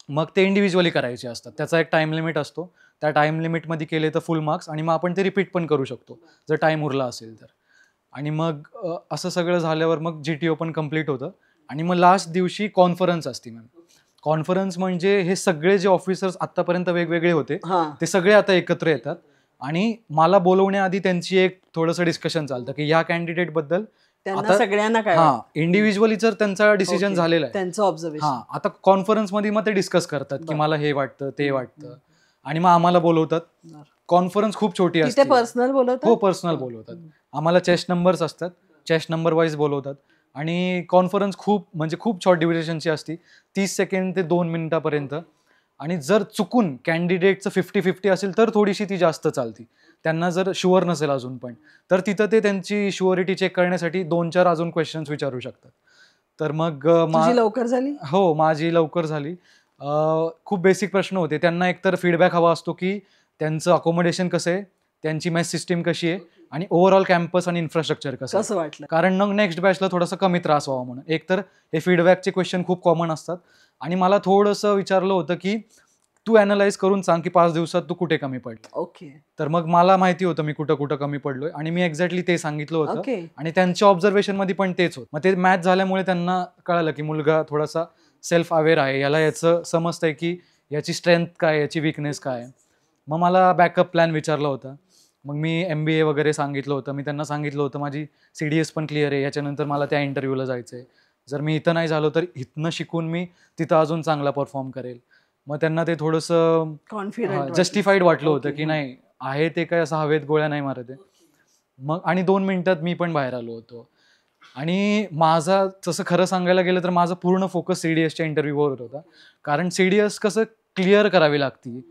मग ते इंडिव्हिज्युअली करायचे असतात. त्याचा एक टाईम लिमिट असतो. त्या टाईम लिमिटमध्ये केले तर फुल मार्क्स आणि मग आपण ते रिपीट पण करू शकतो, जर टाईम उरला असेल तर. आणि मग असं सगळं झाल्यावर मग GTO पण कंप्लीट होतं आणि मग लास्ट दिवशी कॉन्फरन्स असते मॅम. कॉन्फरन्स म्हणजे हे सगळे जे ऑफिसर्स आत्तापर्यंत वेगवेगळे होते, हां. ते सगळे आता एकत्र येतात आणि मला बोलवण्याआधी त्यांची एक थोडंसं डिस्कशन चालतं, की ह्या कॅन्डिडेटबद्दल त्यांना आता सगळ्यांना काय हां, वाटतं? इंडिव्हिज्युअली जर त्यांचा डिसिजन ओके. झालेला आहे. त्यांचं ऑब्झर्वेशन. हां, आता कॉन्फरन्समध्ये मग ते डिस्कस करतात, की बरं. मला हे वाटतं, ते हं, वाटतं हं. आणि मग आम्हाला बोलवतात. बरं. कॉन्फरन्स खूप छोटी तिथे असते. पर्सनल बोलवतात? हो, पर्सनल हं, बोलवतात. हं. आम्हाला चेस्ट नंबर्स असतात. चेस्ट नंबर वाईज बोलवतात आणि कॉन्फरन्स खूप म्हणजे खूप शॉर्ट ड्युरेशनची असते. 30 सेकंड ते 2 मिनिटापर्यंत. आणि जर चुकून कॅन्डिडेटचं 50-50 असेल तर थोडीशी ती जास्त चालती. त्यांना जर शुअर नसेल अजून पण, तर तिथं ते त्यांची शुअरिटी चेक करण्यासाठी 2-4 अजून क्वेश्चन्स विचारू शकतात. तर मग तुझी लवकर झाली? हो, माझी लवकर झाली. खूप बेसिक प्रश्न होते. त्यांना एकतर फीडबॅक हवा असतो, की त्यांचं अकोमोडेशन कसं आहे, त्यांची मेस सिस्टीम कशी आहे आणि ओव्हरऑल कॅम्पस आणि इन्फ्रास्ट्रक्चर कसं आहे. कसं वाटलं? कारण मग नेक्स्ट बॅचला थोडासा कमी त्रास व्हावा म्हणून. एकतर हे फीडबॅकचे क्वेश्चन खूप कॉमन असतात आणि मला थोडंसं विचारलं होतं, की तू ॲनलाईज करून सांग, की 5 दिवसात तू कुठे कमी पडला. ओके. तर मग मला माहिती होतं मी कुठं-कुठं कमी पडलोय आणि मी एक्झॅक्टली ते सांगितलं होतं ओके. आणि त्यांच्या ऑब्झर्वेशनमध्ये पण तेच होतं. मग ते मॅच झाल्यामुळे त्यांना कळालं, की मुलगा थोडासा सेल्फ अवेअर आहे. याला याचं समजतंय, की याची स्ट्रेंथ काय आहे, याची वीकनेस काय आहे. मग मला बॅकअप प्लॅन विचारला होता. मग मी MBA वगैरे सांगितलं होतं. मी त्यांना सांगितलं होतं माझी CDS पण क्लिअर आहे. याच्यानंतर मला त्या इंटरव्ह्यूला जायचं आहे. जर मी इथं नाही झालो तर इथनं शिकून मी तिथं अजून चांगला परफॉर्म करेल. मग त्यांना ते थोडंसं कॉन्फिडंट जस्टिफाईड वाटलं होतं की नाही आहे ते काय असं हवेत गोळ्या नाही मारत आहे. मग आणि 2 मिनिटात मी पण बाहेर आलो होतो. आणि माझा तसं खरं सांगायला गेलं तर माझा पूर्ण फोकस CDSच्या इंटरव्ह्यूवर होता. कारण CDS कसं क्लिअर करावी लागती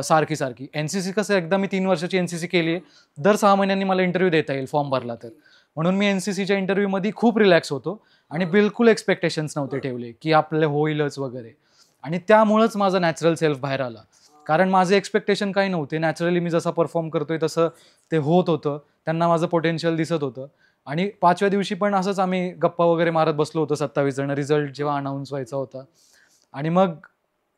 सारखी सारखी. NCC कसं एकदा मी 3 वर्षाची NCC केली आहे, दर 6 महिन्यांनी मला इंटरव्ह्यू देता येईल फॉर्म भरला तर. म्हणून मी NCCच्या इंटरव्ह्यूमध्ये खूप रिलॅक्स होतो आणि बिलकुल एक्स्पेक्टेशन्स नव्हते ठेवले की आपलं होईलच वगैरे. आणि त्यामुळंच माझा नॅचरल सेल्फ बाहेर आला. कारण माझे एक्स्पेक्टेशन काही नव्हते. नॅचरली मी जसा परफॉर्म करतोय तसं ते होत होतं. त्यांना माझं पोटेन्शियल दिसत होतं. आणि 5व्या दिवशी पण असंच आम्ही गप्पा वगैरे मारत बसलो होतो 27 जण, रिझल्ट जेव्हा अनाऊन्स व्हायचा होता. आणि मग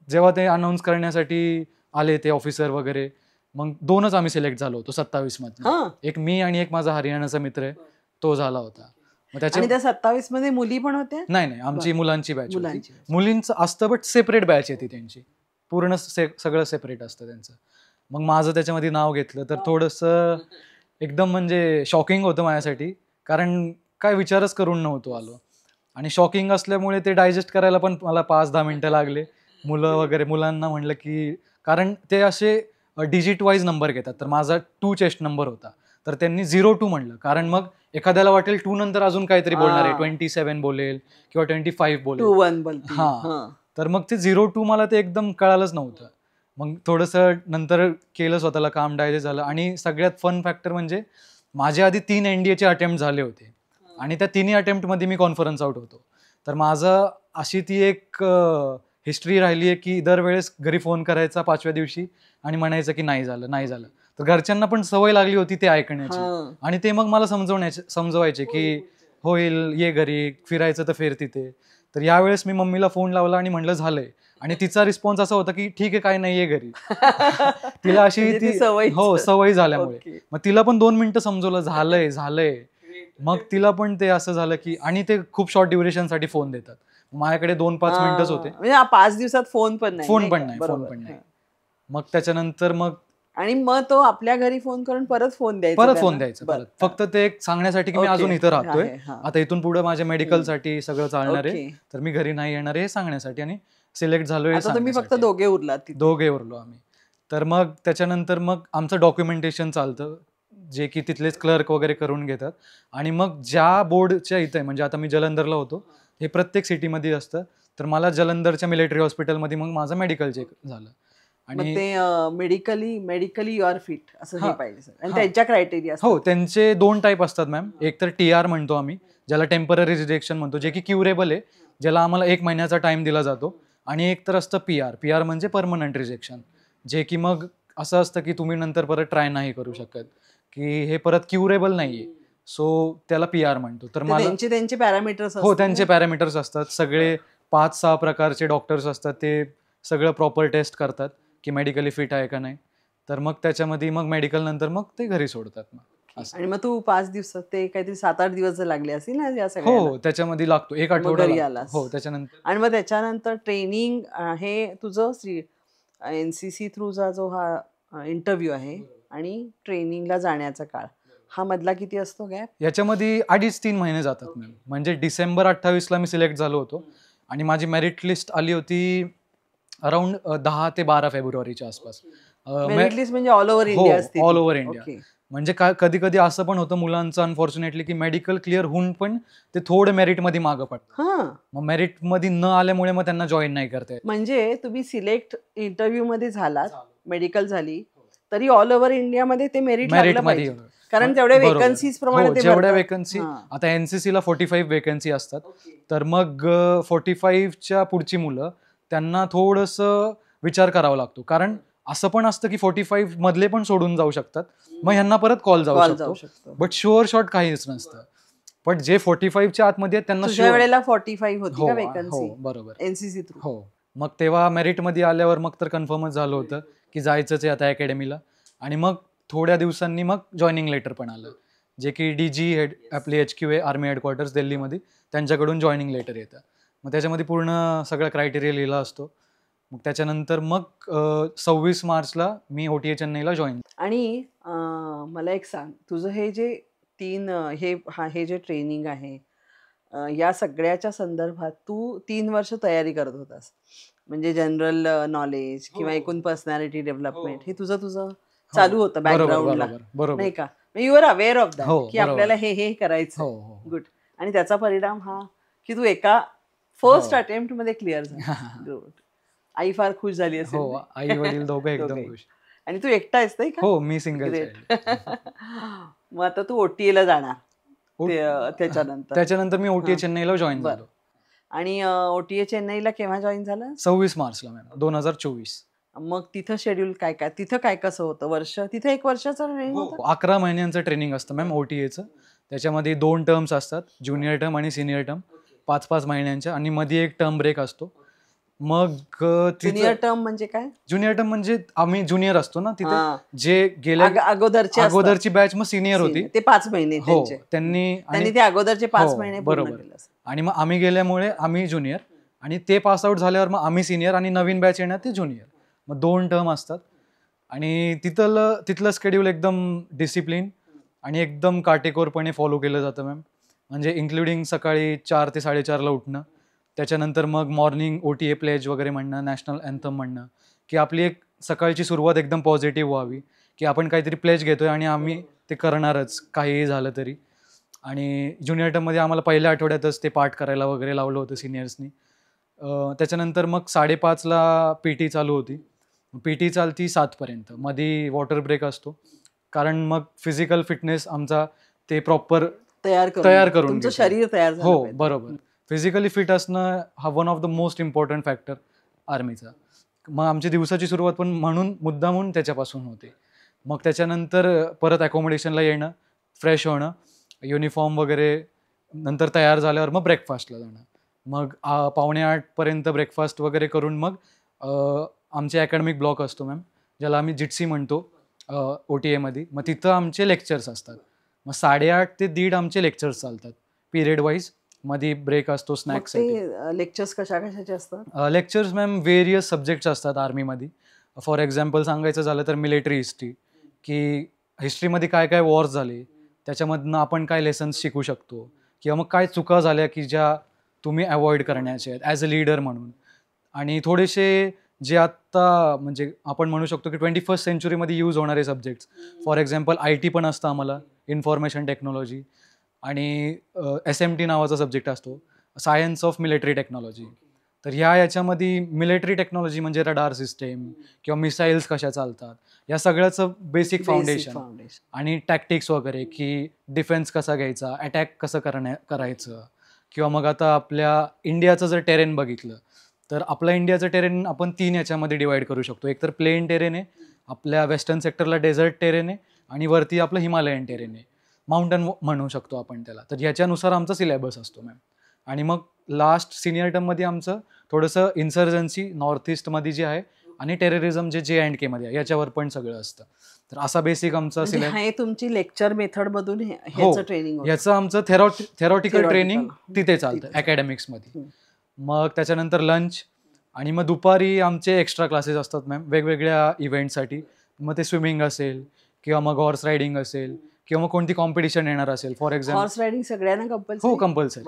जेव्हा ते अनाऊन्स करण्यासाठी आले ते ऑफिसर वगैरे, मग 2च आम्ही सिलेक्ट झालो होतो 27 मधनं. हां. एक मी आणि एक माझा हरियाणाचा मित्र आहे, तो झाला होता. मग आणि त्या 27 मध्ये मुली पण होत्या? नाही आमची मुलांची बॅच होती. मुलांची. मुलींचं असतं बट सेपरेट बॅच येते त्यांची. पूर्ण सगळं सेपरेट असतं त्यांचं. मग माझं त्याच्यामध्ये नाव घेतलं तर थोडंसं एकदम म्हणजे शॉकिंग होतं माझ्यासाठी. कारण काय विचारच करून नव्हतो आलो. आणि शॉकिंग असल्यामुळे ते डायजेस्ट करायला पण मला 5-10 मिनिटं लागले. मुलांना म्हणलं की कारण ते असे डिजिट वाईज नंबर घेतात. तर माझा 2 चेस्ट नंबर होता. तर त्यांनी 02 म्हणलं. कारण मग एखाद्याला वाटेल 2 नंतर अजून काहीतरी बोलणार आहे. 27 बोलेल किंवा 25 बोलेल. 2-1 बोलतील. हां. तर मग ते 02 मला ते एकदम कळालंच नव्हतं. मग थोडंसं नंतर केलं स्वतःला काम, डायजेस्ट झालं. आणि सगळ्यात फन फॅक्टर म्हणजे माझ्या आधी 3 NDAचे अटेम्प्ट झाले होते. आणि त्या तिन्ही अटेम्प्टमध्ये मी कॉन्फरन्स आउट होतो. तर माझं अशी ती एक हिस्ट्री राहिली आहे की दरवेळेस घरी फोन करायचा 5व्या दिवशी आणि म्हणायचं की नाही झालं. तर घरच्यांना पण सवय लागली होती ते ऐकण्याची. हां. आणि ते मग मला समजवायचे की होईल, ये घरी, फिरायचं तर फिर तिथे. तर यावेळेस मी मम्मीला फोन लावला आणि म्हणलं झालंय. आणि तिचा रिस्पॉन्स असा होता की ठीक आहे, काय नाही, ये घरी. तिला अशी म्हणजे ती ती सवयच. सवय झाल्यामुळे. ओके. मग तिला पण 2 मिनिटं समजवलं, झालंय. मग तिला पण ते असं झालं की आणि ते खूप शॉर्ट ड्युरेशनसाठी फोन देतात. माझ्याकडे 2-5 मिनिटच होते. म्हणजे 5 दिवसात फोन पण नाही. फोन पण का? नाही. बरोबर. मग त्याच्यानंतर मग आणि मग तो आपल्या घरी फोन करून परत फोन द्यायचा द्यायचा. बरं. फक्त ते एक सांगण्यासाठी की मी ओके. अजून इथं राहतोय. आहे, हां. आता इथून पुढे माझ्या मेडिकलसाठी सगळं चालणार आहे. ओके. तर मी घरी नाही येणार आहे हे सांगण्यासाठी आणि सिलेक्ट झालोय हे आता तुम्ही फक्त सांगण्यासाठी. दोघे उरलात तिथे. दोघे उरलो आम्ही. तर मग त्याच्यानंतर मग आमचं डॉक्युमेंटेशन चालतं, जे की तिथलेच क्लर्क वगैरे करून घेतात. आणि मग ज्या बोर्डच्या इथे म्हणजे आता मी जलंधरला होतो, हे प्रत्येक सिटीमध्ये असतं. तर मला जलंधरच्या मिलिटरी हॉस्पिटलमध्ये मग माझं मेडिकल चेक झालं. मग आणि ते मेडिकली यू आर फिट असं हे हां. पाहिजे सर. आणि हां. त्यांच्या क्रायटेरिया हो, त्यांचे 2 टाईप असतात मॅम. एक तर TR म्हणतो आम्ही, ज्याला टेम्पररी रिजेक्शन म्हणतो, जे की क्युरेबल आहे, ज्याला आम्हाला 1 महिन्याचा टाइम दिला जातो. आणि एक तर असतं PR म्हणजे परमनंट रिजेक्शन, जे की मग असं असतं की तुम्ही नंतर परत ट्राय नाही करू शकत, की हे परत क्युरेबल नाहीये. सो त्याला PR म्हणतो. तर मला त्यांचे पॅरामीटर्स हो, त्यांचे पॅरामीटर्स असतात. सगळे 5-6 प्रकारचे डॉक्टर्स असतात. ते सगळं प्रॉपर टेस्ट करतात की मेडिकली फिट आहे का नाही. तर मग त्याच्यामध्ये मग मेडिकल नंतर मग ते घरी सोडतात मग. असं. आणि मग तू 5 दिवसात ते काहीतरी 7-8 दिवस लागले असतील ना या हो, सगळ्याला? त्याच्यामध्ये लागतो. 1 मग आठवडा घरी लागतो. आलास. हो, त्याच्यानंतर आणि मग त्याच्यानंतर ट्रेनिंग हे तुझं NCC थ्रूचा जो हा इंटरव्ह्यू आहे आणि ट्रेनिंगला जाण्याचा काळ, हा मधला किती असतो गॅप? याच्यामध्ये 2.5-3 महिने जातात मॅम. म्हणजे डिसेंबर 28ला मी सिलेक्ट झालो होतो आणि माझी मेरिट लिस्ट आली होती अराउंड 10 ते 12 फेब्रुवारीच्या आसपास. मेरिट लिस्ट म्हणजे ऑल ओव्हर इंडिया असते ऑल ती. Over India. ओके. म्हणजे कधी कधी असं पण होतं मुलांचं अनफॉर्च्युनेटली की मेडिकल क्लिअर होऊन पण ते थोडं मेरिटमध्ये मागं पडतात. हां. मग मेरिटमध्ये न आल्यामुळे मग त्यांना जॉईन नाही करता येत. म्हणजे तुम्ही सिलेक्ट इंटरव्ह्यू मध्ये झालात, मेडिकल झाली, तरी ऑल ओव्हर इंडियामध्ये ते मेरिट लागलं मेरिटमध्ये पाहिजे. कारण तेवढ्या वेकन्सीज प्रमाणे ते जेवढ्या भरतात. वेकन्सी हां. आता NCCला 45 वेकन्सी असतात. तर मग 45च्या पुढची मुलं त्यांना थोडंसं विचार करावा लागतो. कारण असं पण असतं की 45 मधले पण सोडून जाऊ शकतात. मग ह्यांना परत कॉल जाऊ शकतो. बट शुअर शॉट काहीच नसतं. पण जे 45च्या आतमध्ये आहेत त्यांना तुझ्या वेळेला 45 होती हो का हो वेकन्सी बरोबर. NCC through? हो. मग तेव्हा मेरिटमध्ये आल्यावर मग तर कन्फर्मच झालं होतं की जायचंच आहे आता अकॅडमीला. आणि मग थोड्या दिवसांनी मग जॉईनिंग लेटर पण आलं, जे की DG हेड आपली HQA आर्मी हेडक्वार्टर्स दिल्लीमध्ये त्यांच्याकडून जॉईनिंग लेटर येतं. मग त्याच्यामध्ये पूर्ण सगळा क्रायटेरिया लिहिला असतो. मग त्याच्यानंतर मग 26 मार्चला मी OTA चेन्नईला जॉईन. आणि मला एक सांग, तुझं हे जे 3 हे जे ट्रेनिंग आहे, या सगळ्याच्या संदर्भात तू 3 वर्ष तयारी करत होतास. म्हणजे जनरल नॉलेज किंवा हो. एकूण पर्सनॅलिटी डेव्हलपमेंट हो. हे तुझं तुझं चालू होतं बरोबर बॅकग्राऊंडला, बरोबर बरोबर. नाही का? You are aware of that हो की बरोबर. आपल्याला हे करायचं. हो हो गुड. आणि त्याचा परिणाम हा की तू एका हो. फर्स्ट अटेम्प्ट मध्ये क्लिअर झाला. गुड. आई फार खुश झाली असेल. हो, नाही? आई वडील दोघं एकदम दोघंही. खुश. आणि तू एकटा आहेस नाही का? हो, मी सिंगल ग्रेट. चाइल्ड. मग आता तू OTA जाणार त्याच्यानंतर. त्याच्यानंतर मी OTA हां. चेन्नईला जॉईन बरं. झालो. आणि OTA चेन्नईला केव्हा जॉईन झालं? 26 मार्चला मॅम 2024. मग तिथं शेड्यूल काय काय? तिथं काय कसं होतं? वर्ष तिथे 1 वर्षाचं ट्रेनिंग होतं? 11 महिन्यांचं ट्रेनिंग असतं मॅम OTAचं. त्याच्यामध्ये 2 टर्म्स असतात, ज्युनियर टर्म आणि सिनियर टर्म, 5-5 महिन्यांच्या, आणि मध्ये एक टर्म ब्रेक असतो. मग ज्युनियर टर्म म्हणजे काय? ज्युनियर टर्म म्हणजे आम्ही ज्युनियर असतो ना तिथे, हां. जे गेल्या अगोदरचे असतात. अगोदरची बॅच मग सिनियर होती. ते 5 महिने हो, त्यांचे. त्यांनी ते अगोदरचे 5 हो, महिने पूर्ण बरोबर. केलं असेल. आणि मग आम्ही गेल्यामुळे आम्ही ज्युनियर, आणि ते पास आउट झाल्यावर मग आम्ही सिनियर, आणि नवीन बॅच येणार ते ज्युनियर. मग 2 टर्म असतात. आणि तिथलं शेड्यूल एकदम डिसिप्लिन आणि एकदम काटेकोरपणे फॉलो केलं जातं मॅम. म्हणजे इन्क्लुडिंग सकाळी 4 ते 4:30ला उठणं, त्याच्यानंतर मग मॉर्निंग OTA प्लेज वगैरे म्हणणं, नॅशनल अँथम म्हणणं, की आपली एक सकाळची सुरुवात एकदम पॉझिटिव्ह व्हावी, की आपण काहीतरी प्लेज घेतोय आणि आम्ही ते करणारच काहीही झालं तरी. आणि ज्युनियर टर्ममध्ये आम्हाला पहिल्या आठवड्यातच ते पाठ करायला वगैरे लावलं होतं सिनियर्सनी. त्याच्यानंतर मग 5:30ला PT चालू होती. PT चालती 7 पर्यंत. मध्ये वॉटर ब्रेक असतो, कारण मग फिजिकल फिटनेस आमचा ते प्रॉपर तयार करून तुमचं घेतो. शरीर तयार झालं हो पाहिजे. बरोबर. फिजिकली फिट असणं हा one of the most important factor आर्मीचा. मग आमची दिवसाची सुरुवात पण मुद्दामून त्याच्यापासून होते. मग त्याच्यानंतर परत अकोमोडेशनला येणं, फ्रेश होणं, युनिफॉर्म वगैरे, नंतर तयार झाल्यावर मग ब्रेकफास्टला जाणं. मग 7:45 पर्यंत ब्रेकफास्ट वगैरे करून मग आमचे अकॅडमिक ब्लॉक असतो मॅम, ज्याला आम्ही जिट्सी म्हणतो OTA. मग तिथं आमचे लेक्चर्स असतात. मग 8:30 ते 1:30 आमचे लेक्चर्स चालतात पिरियड वाईज. मध्ये ब्रेक असतो मग स्नॅक्ससाठी. ते लेक्चर्स कशाचे असतात? लेक्चर्स मॅम व्हेरियस सब्जेक्ट्स असतात आर्मीमध्ये. फॉर एक्झाम्पल सांगायचं झालं तर मिलिटरी हिस्ट्री, की हिस्ट्रीमध्ये काय काय वॉर्स झाले, त्याच्यामधनं आपण काय लेसन्स शिकू शकतो, किंवा मग काय चुका झाल्या की ज्या तुम्ही अवॉइड करण्याचे आहेत ॲज अ लीडर म्हणून. आणि थोडेसे जे आत्ता म्हणजे आपण म्हणू शकतो की 21st सेंचुरीमध्ये यूज होणारे सब्जेक्ट्स, फॉर एक्झाम्पल IT पण असतं आम्हाला, इन्फॉर्मेशन टेक्नॉलॉजी. आणि SMT नावाचा सब्जेक्ट असतो, सायन्स ऑफ मिलिटरी टेक्नॉलॉजी. तर याच्यामध्ये मिलिटरी टेक्नॉलॉजी म्हणजे रडार सिस्टेम किंवा मिसाईल्स कशा चालतात, या सगळ्याचं बेसिक फाउंडेशन, आणि टॅक्टिक्स वगैरे, की डिफेन्स कसा घ्यायचा, अटॅक कसं करायचं. किंवा मग आता आपल्या इंडियाचं जर टेरेन बघितलं तर आपलं इंडियाचं टेरेन आपण 3 याच्यामध्ये डिवाइड करू शकतो. एक तर प्लेन टेरेन आहे, आपल्या वेस्टर्न सेक्टरला डेझर्ट टेरेन आहे, आणि वरती आपलं हिमालयन टेरेन आहे, माउंटन म्हणू शकतो आपण त्याला. तर ह्याच्यानुसार आमचा सिलेबस असतो मॅम. आणि मग लास्ट सिनियर टर्ममध्ये आमचं थोडंसं इन्सर्जन्सी नॉर्थ ईस्टमध्ये जे आहे, आणि टेररिझम जे J&K मध्ये आहे, याच्यावर पण सगळं असतं. तर असा बेसिक आमचा सिलेबस. हे तुमची लेक्चर मेथड मधून हो, ह्याचं ट्रेनिंग होतं. याचं आमचं थेरॉटिकल ट्रेनिंग तिथे चालतं तिथे. अकॅडमिक्समध्ये. मग त्याच्यानंतर लंच, आणि मग दुपारी आमचे एक्स्ट्रा क्लासेस असतात मॅम वेगवेगळ्या इव्हेंटसाठी. मग ते स्विमिंग असेल, किंवा मग हॉर्स रायडिंग असेल, किंवा मग कोणती कॉम्पिटिशन येणार असेल. फॉर एक्झाम्पल हॉर्स रायडिंग सगळ्यांना कंपल्सरी? हो, कंपल्सरी.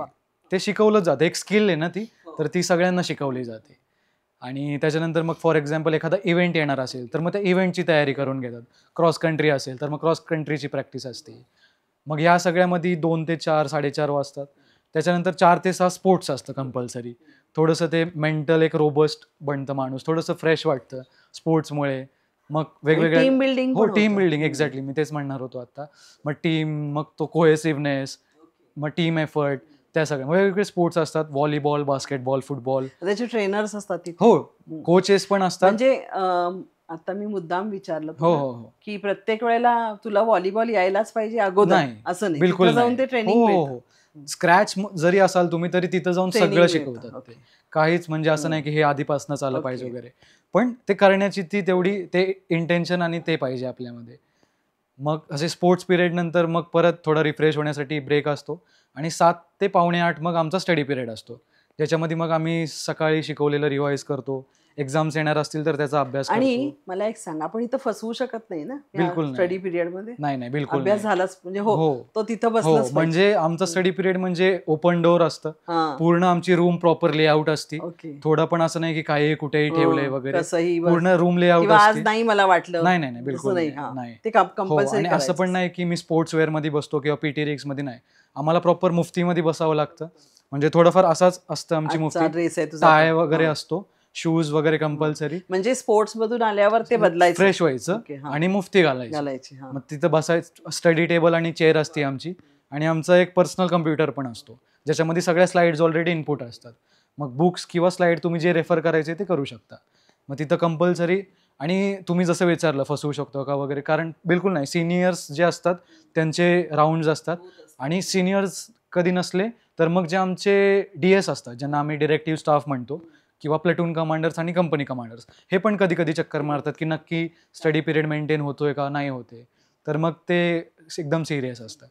ते शिकवलं जातं, एक स्किल आहे ना ती, तर ती सगळ्यांना शिकवली जाते. आणि त्याच्यानंतर मग फॉर एक्झाम्पल एखादा इव्हेंट येणार असेल तर मग त्या इव्हेंटची तयारी करून घेतात. क्रॉस कंट्री असेल तर मग क्रॉस कंट्रीची प्रॅक्टिस असते. मग या सगळ्यामध्ये 2 ते 4, 4:30 वाजतात. त्याच्यानंतर 4 ते 6 स्पोर्ट्स असतं कंपल्सरी. थोडंसं ते मेंटल एक रोबस्ट बनतं माणूस, थोडंसं फ्रेश वाटतं स्पोर्ट्समुळे. मग वेगवेगळ्या टीम बिल्डिंग. हो, टीम बिल्डिंग, एक्झॅक्टली मी तेच म्हणणार होतो आता. मग टीम, मग तो कोहेसिव्हनेस, मग टीम एफर्ट, त्या सगळ्या वेगवेगळे स्पोर्ट्स असतात. Volleyball, basketball, football. त्याचे ट्रेनर्स असतात तिथे? हो, कोचेस पण असतात. म्हणजे आता मी मुद्दाम विचारलं हो हो हो, की प्रत्येक वेळेला तुला व्हॉलीबॉल यायलाच पाहिजे अगोदर? नाही, असं नाही, बिलकुल तिथं जाऊन नाही. ते हो ट्रेनिंग हो मिळतं? हो, स्क्रॅच जरी असाल तुम्ही तरी तिथं जाऊन Training सगळं मिळतं. शिकवतात ते. Okay. काहीच म्हणजे असं नाही की हे आधीपासूनच आलं पाहिजे Okay. वगैरे. पण ते करण्याची ती तेवढी ते इंटेन्शन आणि ते पाहिजे आपल्यामध्ये. मग असे स्पोर्ट्स पिरियड नंतर मग परत थोडा रिफ्रेश होण्यासाठी ब्रेक असतो, आणि 7 ते 7:45 मग आमचा स्टडी पिरियड असतो, ज्याच्यामध्ये मग आम्ही सकाळी शिकवलेलं रिवाईज करतो, एक्झाम्स येणार असतील तर त्याचा अभ्यास आणि करतो. मला एक सांग, आपण इथं फसवू शकत नाही ना बिलकुल नाही. स्टडी पिरियड मध्ये? नाही नाही बिलकुल अभ्यास नाही. झालाच म्हणजे हो, हो तो तिथं हो बसलंच पाहिजे. म्हणजे आमचा स्टडी पिरियड म्हणजे ओपन डोअर असतं. हा, पूर्ण आमची रूम प्रॉपर लेआउट असती. ओके. थोडं पण असं नाही की काही कुठेही ठेवलंय वगैरे. कसंही बस, पूर्ण रूम लेआउट किंवा आज असते. नाही मला वाटलं नाही नाही नाही तसं बिलकुल नाही. नाही. हा, नाही. ते हो कंपल्सरी आणि असं पण नाही की मी स्पोर्ट्स वेअर मध्ये बसतो किंवा पीटी रिक्स मध्ये नाही. आम्हाला प्रॉपर मुफ्तीमध्ये बसावं लागतं. म्हणजे थोडंफार असाच असतं आमची मुफ्ती. ड्रेस आहे तुझा टाय तो. वगैरे हा. असतो, शूज वगैरे कंपल्सरी. म्हणजे स्पोर्ट्स मधून आल्यावर ते बदलायचं, फ्रेश व्हायचं ओके, हा. आणि मुफ्ती घालायची. घालायची. हा. मग तिथं बसायचं, स्टडी टेबल आणि चेअर असते आमची आणि आमचा एक पर्सनल कम्प्युटर पण असतो ज्याच्यामध्ये सगळ्या स्लाइड्स ऑलरेडी इनपुट असतात. मग बुक्स किंवा स्लाइड तुम्ही जे रेफर करायचे ते करू शकता. मग तिथं कंपल्सरी. आणि तुम्ही जसं विचारलं फसवू शकतो का वगैरे, कारण बिलकुल नाही. सिनियर्स जे असतात त्यांचे राऊंड्स असतात आणि सिनियर्स कधी नसले तर मग जे आमचे DS असतात ज्यांना आम्ही डिरेक्टिव्ह स्टाफ म्हणतो किंवा प्लेटून कमांडर्स आणि कंपनी कमांडर्स, हे पण कधी कधी चक्कर मारतात की नक्की स्टडी पिरियड मेंटेन होतोय का नाही होते. तर मग ते एकदम सिरियस असतं.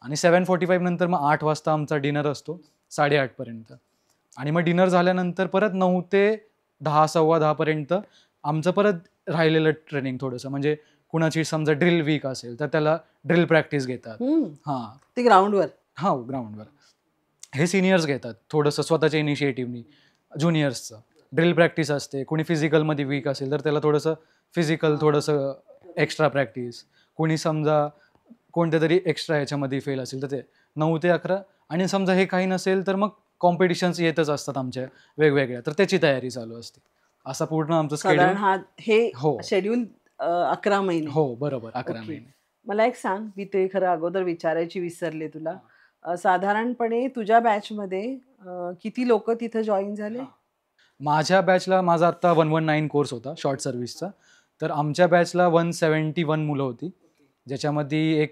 आणि 7:45 नंतर मग 8 वाजता आमचा डिनर असतो 8:30 पर्यंत. आणि मग डिनर झाल्यानंतर परत 9 ते 10 सव्वा 10 पर्यंत आमचं परत राहिलेलं ट्रेनिंग थोडंसं. म्हणजे कुणाची समजा ड्रिल वीक असेल तर त्याला ड्रिल प्रॅक्टिस घेतात. हां ते ग्राउंडवर. हा ग्राउंडवर हे सिनियर्स घेतात थोडंसं स्वतःच्या इनिशिएटिव्हनी. ज्युनियर्सचं ड्रिल प्रॅक्टिस असते. कोणी फिजिकलमध्ये वीक असेल तर त्याला थोडंसं फिजिकल, थोडंसं एक्स्ट्रा प्रॅक्टिस. कोणी समजा कोणत्या तरी एक्स्ट्रा ह्याच्यामध्ये फेल असेल तर ते 9 ते 11. आणि समजा हे काही नसेल तर मग कॉम्पिटिशन्स येतच असतात आमच्या वेगवेगळ्या, तर त्याची तयारी चालू असते. असा पूर्ण आमचं साधारण स्केड्यूल. हा हे हो शेड्यूल 11 महिने. हो बरोबर 11 ओके. महिने. मला एक सांग, मी ते खरं अगोदर विचारायची विसरले तुला. साधारणपणे तुझ्या बॅचमध्ये किती लोक तिथं जॉईन झाले? माझ्या बॅचला माझा आत्ता 119 कोर्स होता शॉर्ट सर्व्हिसचा. तर आमच्या बॅचला 171 मुलं होती, ज्याच्यामध्ये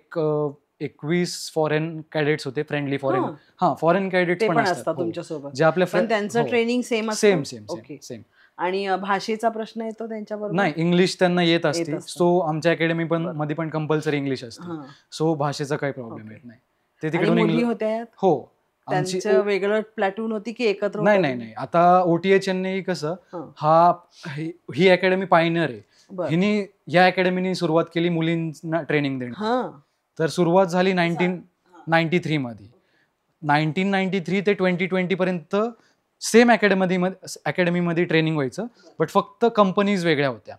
21 फॉरेन कॅडेट्स होते. Friendly foreign. हां. हां फॉरेन कॅडेट्स ते पण पण असतात. असतात हो. तुमच्यासोबत, जे आपल्या पण त्यांचं ट्रेनिंग सेम असतं? Same same okay. Same same. आणि भाषेचा प्रश्न येतो त्यांच्याबरोबर? नाही, इंग्लिश त्यांना येत असते. असतं. सो आमच्या अकॅडमी पण बरं. मध्ये पण कंपल्सरी इंग्लिश असते. हां. सो भाषेचा काही प्रॉब्लेम ओके. येत नाही. ते आणि तिकडून मुली होत्या यात? हो. आमची त्यांचं वेगळं प्लॅटून होती की एकत्र नाही होता नाही तुम्ही? नाही. आता OTA चेन्नई कसं हां. ही अकॅडमी पायनियर आहे. बरं. हिनी या अकॅडमीने सुरुवात केली मुलींना ट्रेनिंग देणं. हां. तर सुरुवात झाली 1993 मध्ये. 1993 ते 2020 पर्यंत सेम अकॅडमीमध्ये ट्रेनिंग व्हायचं, बट फक्त कंपनीज वेगळ्या होत्या.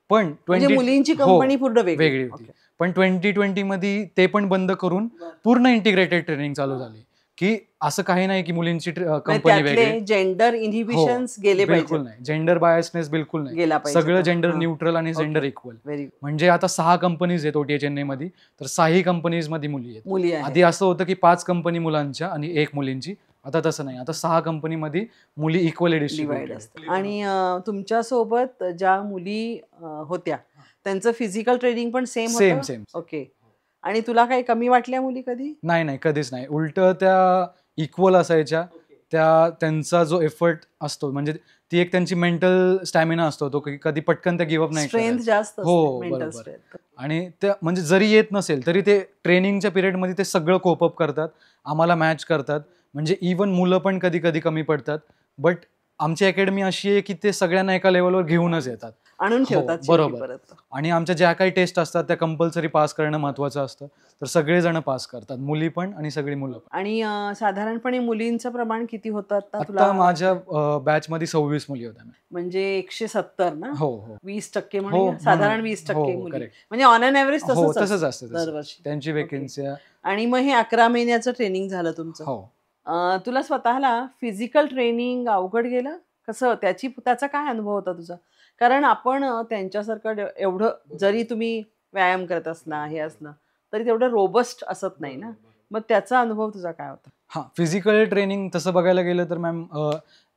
पण म्हणजे मुलींची कंपनी पूर्ण वेगळी होती. ओके. पण 2020 मध्ये ते पण बंद करून पूर्ण इंटिग्रेटेड ट्रेनिंग चालू झाली. की असं काही नाही की मुलींची कंपनी वेगळी. जेंडर इनहिबिशन्स गेले बिलकुल पाहिजे. नाही. जेंडर बायसनेस बिलकुल नाही. गेला पाहिजे. सगळं जेंडर हां. न्यूट्रल आणि जेंडर ओके. इक्वल. व्हेरी म्हणजे आता 6 कंपनीज आहेत OTA चेन्नईमध्ये, तर 6ही कंपनीजमध्ये मुली आहेत. मुली आहेत. आधी असं होतं की 5 कंपनी मुलांच्या आणि 1 मुलींची. आता तसं नाही. आता 6 कंपनीमध्ये मुली इक्वली डिवाइड डिस्ट्रीब्युटेड असतात. आणि तुमच्यासोबत ज्या मुली होत्या त्यांचं फिजिकल ट्रेनिंग पण सेम सेम होतं? सेम. ओके. आणि तुला काही कमी वाटल्या मुली कधी? नाही नाही कधीच नाही. उलट त्या इक्वल असायच्या. त्यांचा जो एफर्ट असतो म्हणजे ती एक त्यांची मेंटल स्टॅमिना असतो, तो कधी पटकन त्या गिव्हअप नाही स्ट्रेंथ करत. जास्त हो, असते, मेंटल बरोबर. स्ट्रेंथ. आणि त्या म्हणजे जरी येत नसेल तरी ते ट्रेनिंगच्या पिरियडमध्ये ते सगळं कोपअप करतात, आम्हाला मॅच करतात. म्हणजे इवन मुलं पण कधी कधी कमी पडतात, बट आमची अकॅडमी अशी आहे की ते सगळ्यांना एका लेवलवर घेऊनच येतात. आणून हो, ठेवतात बरोबर. परत. आणि आमच्या ज्या काही टेस्ट असतात त्या कंपल्सरी पास करणं महत्वाचं असतं. तर सगळेजण पास करतात, मुली पण आणि सगळी मुलं पण. आणि साधारणपणे मुलींचं प्रमाण किती होतं आता आता तुला? माझ्या बॅचमध्ये 26 मुली होत्या. म्हणजे 170 ना? हो हो 20% हो, म्हणूया, साधारण म्हणून. 20% हो, मुली. correct. म्हणजे ऑन अन ॲव्हरेज हो तसंच तसंच असतं तसं. दरवर्षी. त्यांची वेकेन्सी. आणि मग हे 11 महिन्याचं ट्रेनिंग झालं तुमचं. हो. तुला स्वतःला फिजिकल ट्रेनिंग अवघड गेलं कसं? त्याचा काय अनुभव होता तुझा? कारण आपण त्यांच्यासारखं एवढं जरी तुम्ही व्यायाम करत असणार हे असणं तरी तेवढं रोबस्ट असत नाही ना. मग त्याचा अनुभव तुझा काय होता? हां, फिजिकल ट्रेनिंग तसं बघायला गेलं तर मॅम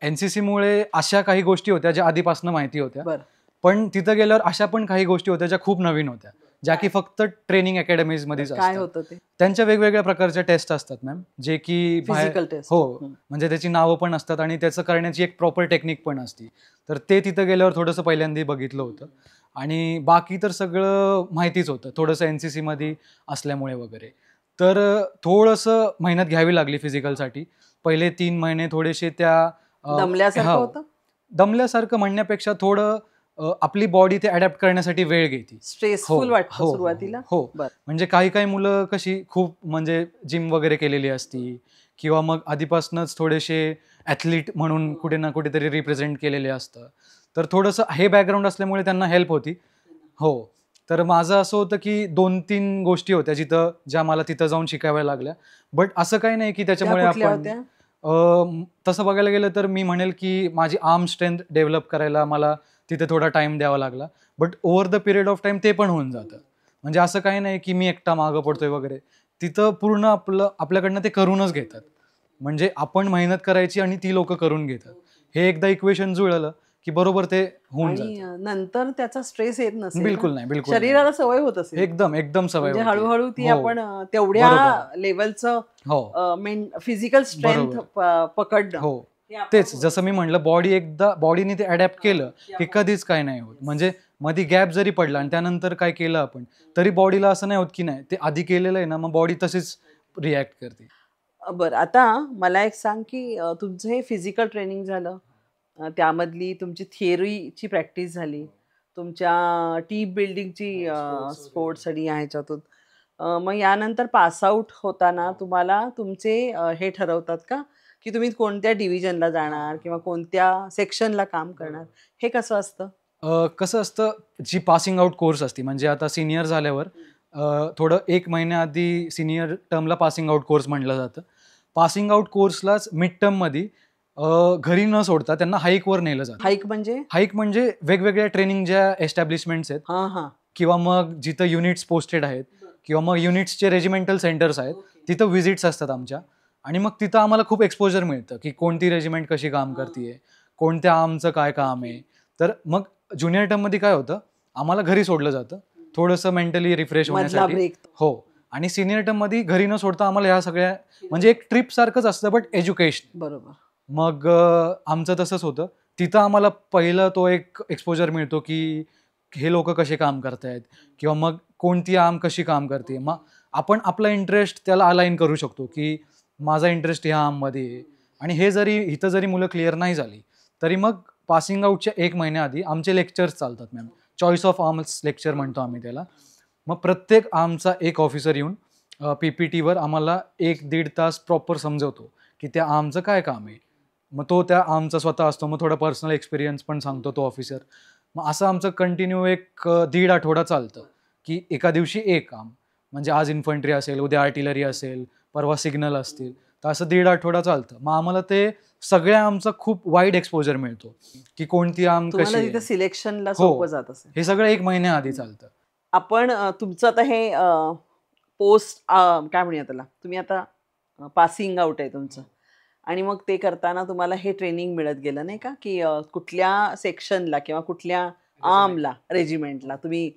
NCC मुळे अशा काही गोष्टी होत्या ज्या आधीपासून माहिती होत्या. बरं. पण तिथं गेल्यावर अशा पण काही गोष्टी होत्या ज्या खूप नवीन होत्या, ज्या की फक्त ट्रेनिंग अकॅडमीजमध्येच काय असतात. होतं ते? त्यांच्या वेगवेगळ्या प्रकारच्या टेस्ट असतात मॅम, जे की फिजिकल टेस्ट. हो, म्हणजे त्याची नावं पण असतात आणि त्याचं करण्याची एक प्रॉपर टेक्निक पण असते. तर ते तिथं गेल्यावर थोडंसं पहिल्यांदा बघितलं होतं. आणि बाकी तर सगळं माहितीच होतं थोडंसं NCC मध्ये असल्यामुळे वगैरे. तर थोडंसं मेहनत घ्यावी लागली फिजिकलसाठी. पहिले 3 महिने थोडेसे त्या दमल्यासारखं होतं? दमल्यासारखं म्हणण्यापेक्षा थोडं आपली बॉडी ते अडॅप्ट करण्यासाठी वेळ घेते. स्ट्रेसफुल वाटतं सुरुवातीला. हो. बरं. म्हणजे काही मुलं कशी खूप म्हणजे जिम वगैरे केलेली असती किंवा मग आधीपासूनच थोडेसे ॲथलीट म्हणून कुठे ना कुठेतरी रिप्रेझेंट केलेले असतं. तर थोडंसं हे बॅकग्राऊंड असल्यामुळे त्यांना हेल्प होती. हो. तर माझं असं होतं की 2-3 गोष्टी होत्या ज्या मला तिथं जाऊन शिकाव्या लागल्या. बट असं काही नाही की त्या त्याच्यामुळे कुठल्या आपण होत्या? तसं बघायला गेलं तर मी म्हणेल की माझी आर्म स्ट्रेंथ डेव्हलप करायला मला तिथे थोडा टाइम द्यावा लागला. But over the period of time ते पण होऊन जातं. म्हणजे असं काही नाही की मी एकटा मागं पडतोय वगैरे. तिथं पूर्ण आपल्याकडनं ते करूनच घेतात. म्हणजे आपण मेहनत करायची आणि ती लोकं करून घेतात. हे एकदा इक्वेशन जुळलं की बरोबर ते होऊन आणि जातं. नंतर त्याचा स्ट्रेस येत नसेल ना? बिलकुल नाही, बिलकुल नाही. शरीराला सवय होत असेल. एकदम सवय म्हणजे होते. हळूहळू ती हो, आपण तेवढ्या बरोबर. लेवलचं हो, फिजिकल स्ट्रेंथ बरोबर. पकडणं हो. हे आपलं तेच होत जसं मी असेल. म्हटलं बॉडीने ते अडॅप्ट केलं की कधीच काय नाही होत. म्हणजे मध्ये गॅप जरी पडला आणि त्यानंतर काय केलं आपण, तरी बॉडीला असं नाही होत की नाही ते आधी केलेलं आहे ना, मग बॉडी तशीच रिॲक्ट करते. बरं, आता मला एक सांग की तुमचं हे फिजिकल ट्रेनिंग झालं, त्यामधली तुमची थिअरीची प्रॅक्टिस झाली, तुमच्या टीम बिल्डिंगची स्पोर्ट्स आणि ह्याच्यातून मग यानंतर पास आउट होताना तुम्हाला तुमचे हे ठरवतात का की तुम्ही कोणत्या डिव्हिजनला जाणार किंवा कोणत्या सेक्शनला काम करणार, हे कसं असतं? कसं असतं, जी पासिंग आउट कोर्स असते म्हणजे आता सीनियर झाल्यावर थोडं 1 महिन्याआधी सीनियर टर्मला पासिंग आउट कोर्स म्हटलं जातं. पासिंग आउट कोर्सलाच मिड टर्ममध्ये घरी न सोडता त्यांना हाईकवर नेलं जातं. हाईक म्हणजे? हाईक म्हणजे वेगवेगळ्या ट्रेनिंग ज्या एस्टॅब्लिशमेंट्स आहेत हां हां. किंवा मग जिथं युनिट्स पोस्टेड आहेत किंवा मग युनिट्सचे रेजिमेंटल सेंटर्स आहेत, तिथं व्हिजिट्स असतात आमच्या आणि मग तिथं आम्हाला खूप एक्सपोजर मिळतं की कोणती रेजिमेंट कशी काम करतीये, कोणत्या आर्मचं काय काम आहे. तर मग ज्युनियर टर्ममध्ये काय होतं, आम्हाला घरी सोडलं जातं थोडंसं मेंटली रिफ्रेश मधला होण्यासाठी. ब्रेक. हो. आणि सीनियर टर्ममध्ये घरी न सोडता आम्हाला ह्या सगळ्या म्हणजे एक ट्रिप सारखंच असतं बट एज्युकेशन. बरोबर. मग आमचं तसंच होतं. तिथं आम्हाला पहिलं तो एक एक्सपोजर मिळतो की हे लोकं कसे काम करतायत किंवा मग कोणती आर्म कशी काम करते. मग आपण आपला इंटरेस्ट त्याला अलाइन करू शकतो की माझा इंटरेस्ट ह्या आर्ममध्ये आहे. आणि हे जरी इथं जरी मुलं क्लिअर नाही झाली, तरी मग पासिंग आउटच्या 1 महिन्याआधी आमचे लेक्चर्स चालतात ma'am. Choice of arms lecture म्हणतो आम्ही त्याला. मग प्रत्येक आर्मचा एक ऑफिसर येऊन पी-पी-टीवर आम्हाला 1-1.5 तास प्रॉपर समजवतो की त्या आर्मचं काय काम आहे. मग तो त्या आर्मचा स्वतः असतो. मग थोडा पर्सनल एक्सपिरियन्स पण सांगतो तो ऑफिसर. मग असं आमचं कंटिन्यू एक 1.5 आठवडा चालतं की एका दिवशी एक आर्म. म्हणजे आज इन्फंट्री असेल, उद्या आर्टिलरी असेल, परवा सिग्नल असतील. तर असं 1.5 आठवडा चालतं. मग आम्हाला ते सगळ्या आर्मचा खूप वाईड एक्सपोजर मिळतो की कोणती आर्म तुम्हाला कशी तिथे आहे. सिलेक्शनला सोपं हो. जात असेल. हे सगळं 1 महिन्याआधी चालतं. आपण तुमचं आता हे पोस्ट काय म्हणूया त्याला, तुम्ही आता पासिंग आउट आहे तुमचं आणि मग ते करताना तुम्हाला हे ट्रेनिंग मिळत गेलं नाही का, की कुठल्या सेक्शनला किंवा कुठल्या आर्मला, रेजिमेंटला तुम्ही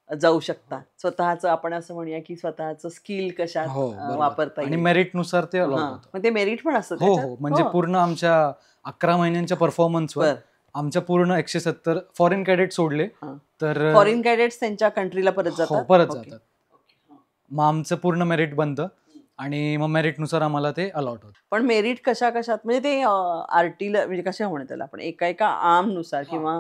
जाऊ शकता. स्वतःचं आपण असं म्हणूया, की स्वतःचं स्किल कशात हो, बरोबर. वापरता आणि येईल. मेरिटनुसार ते अलॉट हां, होतं. मग ते मेरिट पण असतं हो, त्याच्यात? हो. म्हणजे हो. पूर्ण आमच्या 11 महिन्यांच्या परफॉर्मन्सवर बरं. आमच्या पूर्ण 170 फॉरेन कॅडेट सोडले. हां. तर फॉरेन कॅडेट्स त्यांच्या कंट्रीला परत हो, जातात? परत ओके. जातात. मग आमचं पूर्ण मेरिट बनतं आणि मग मेरिटनुसार आम्हाला ते अलॉट होतं. पण मेरिट कशा-कशात म्हणजे ते म्हणजे कशा म्हणू त्याला आपण एका आर्मनुसार किंवा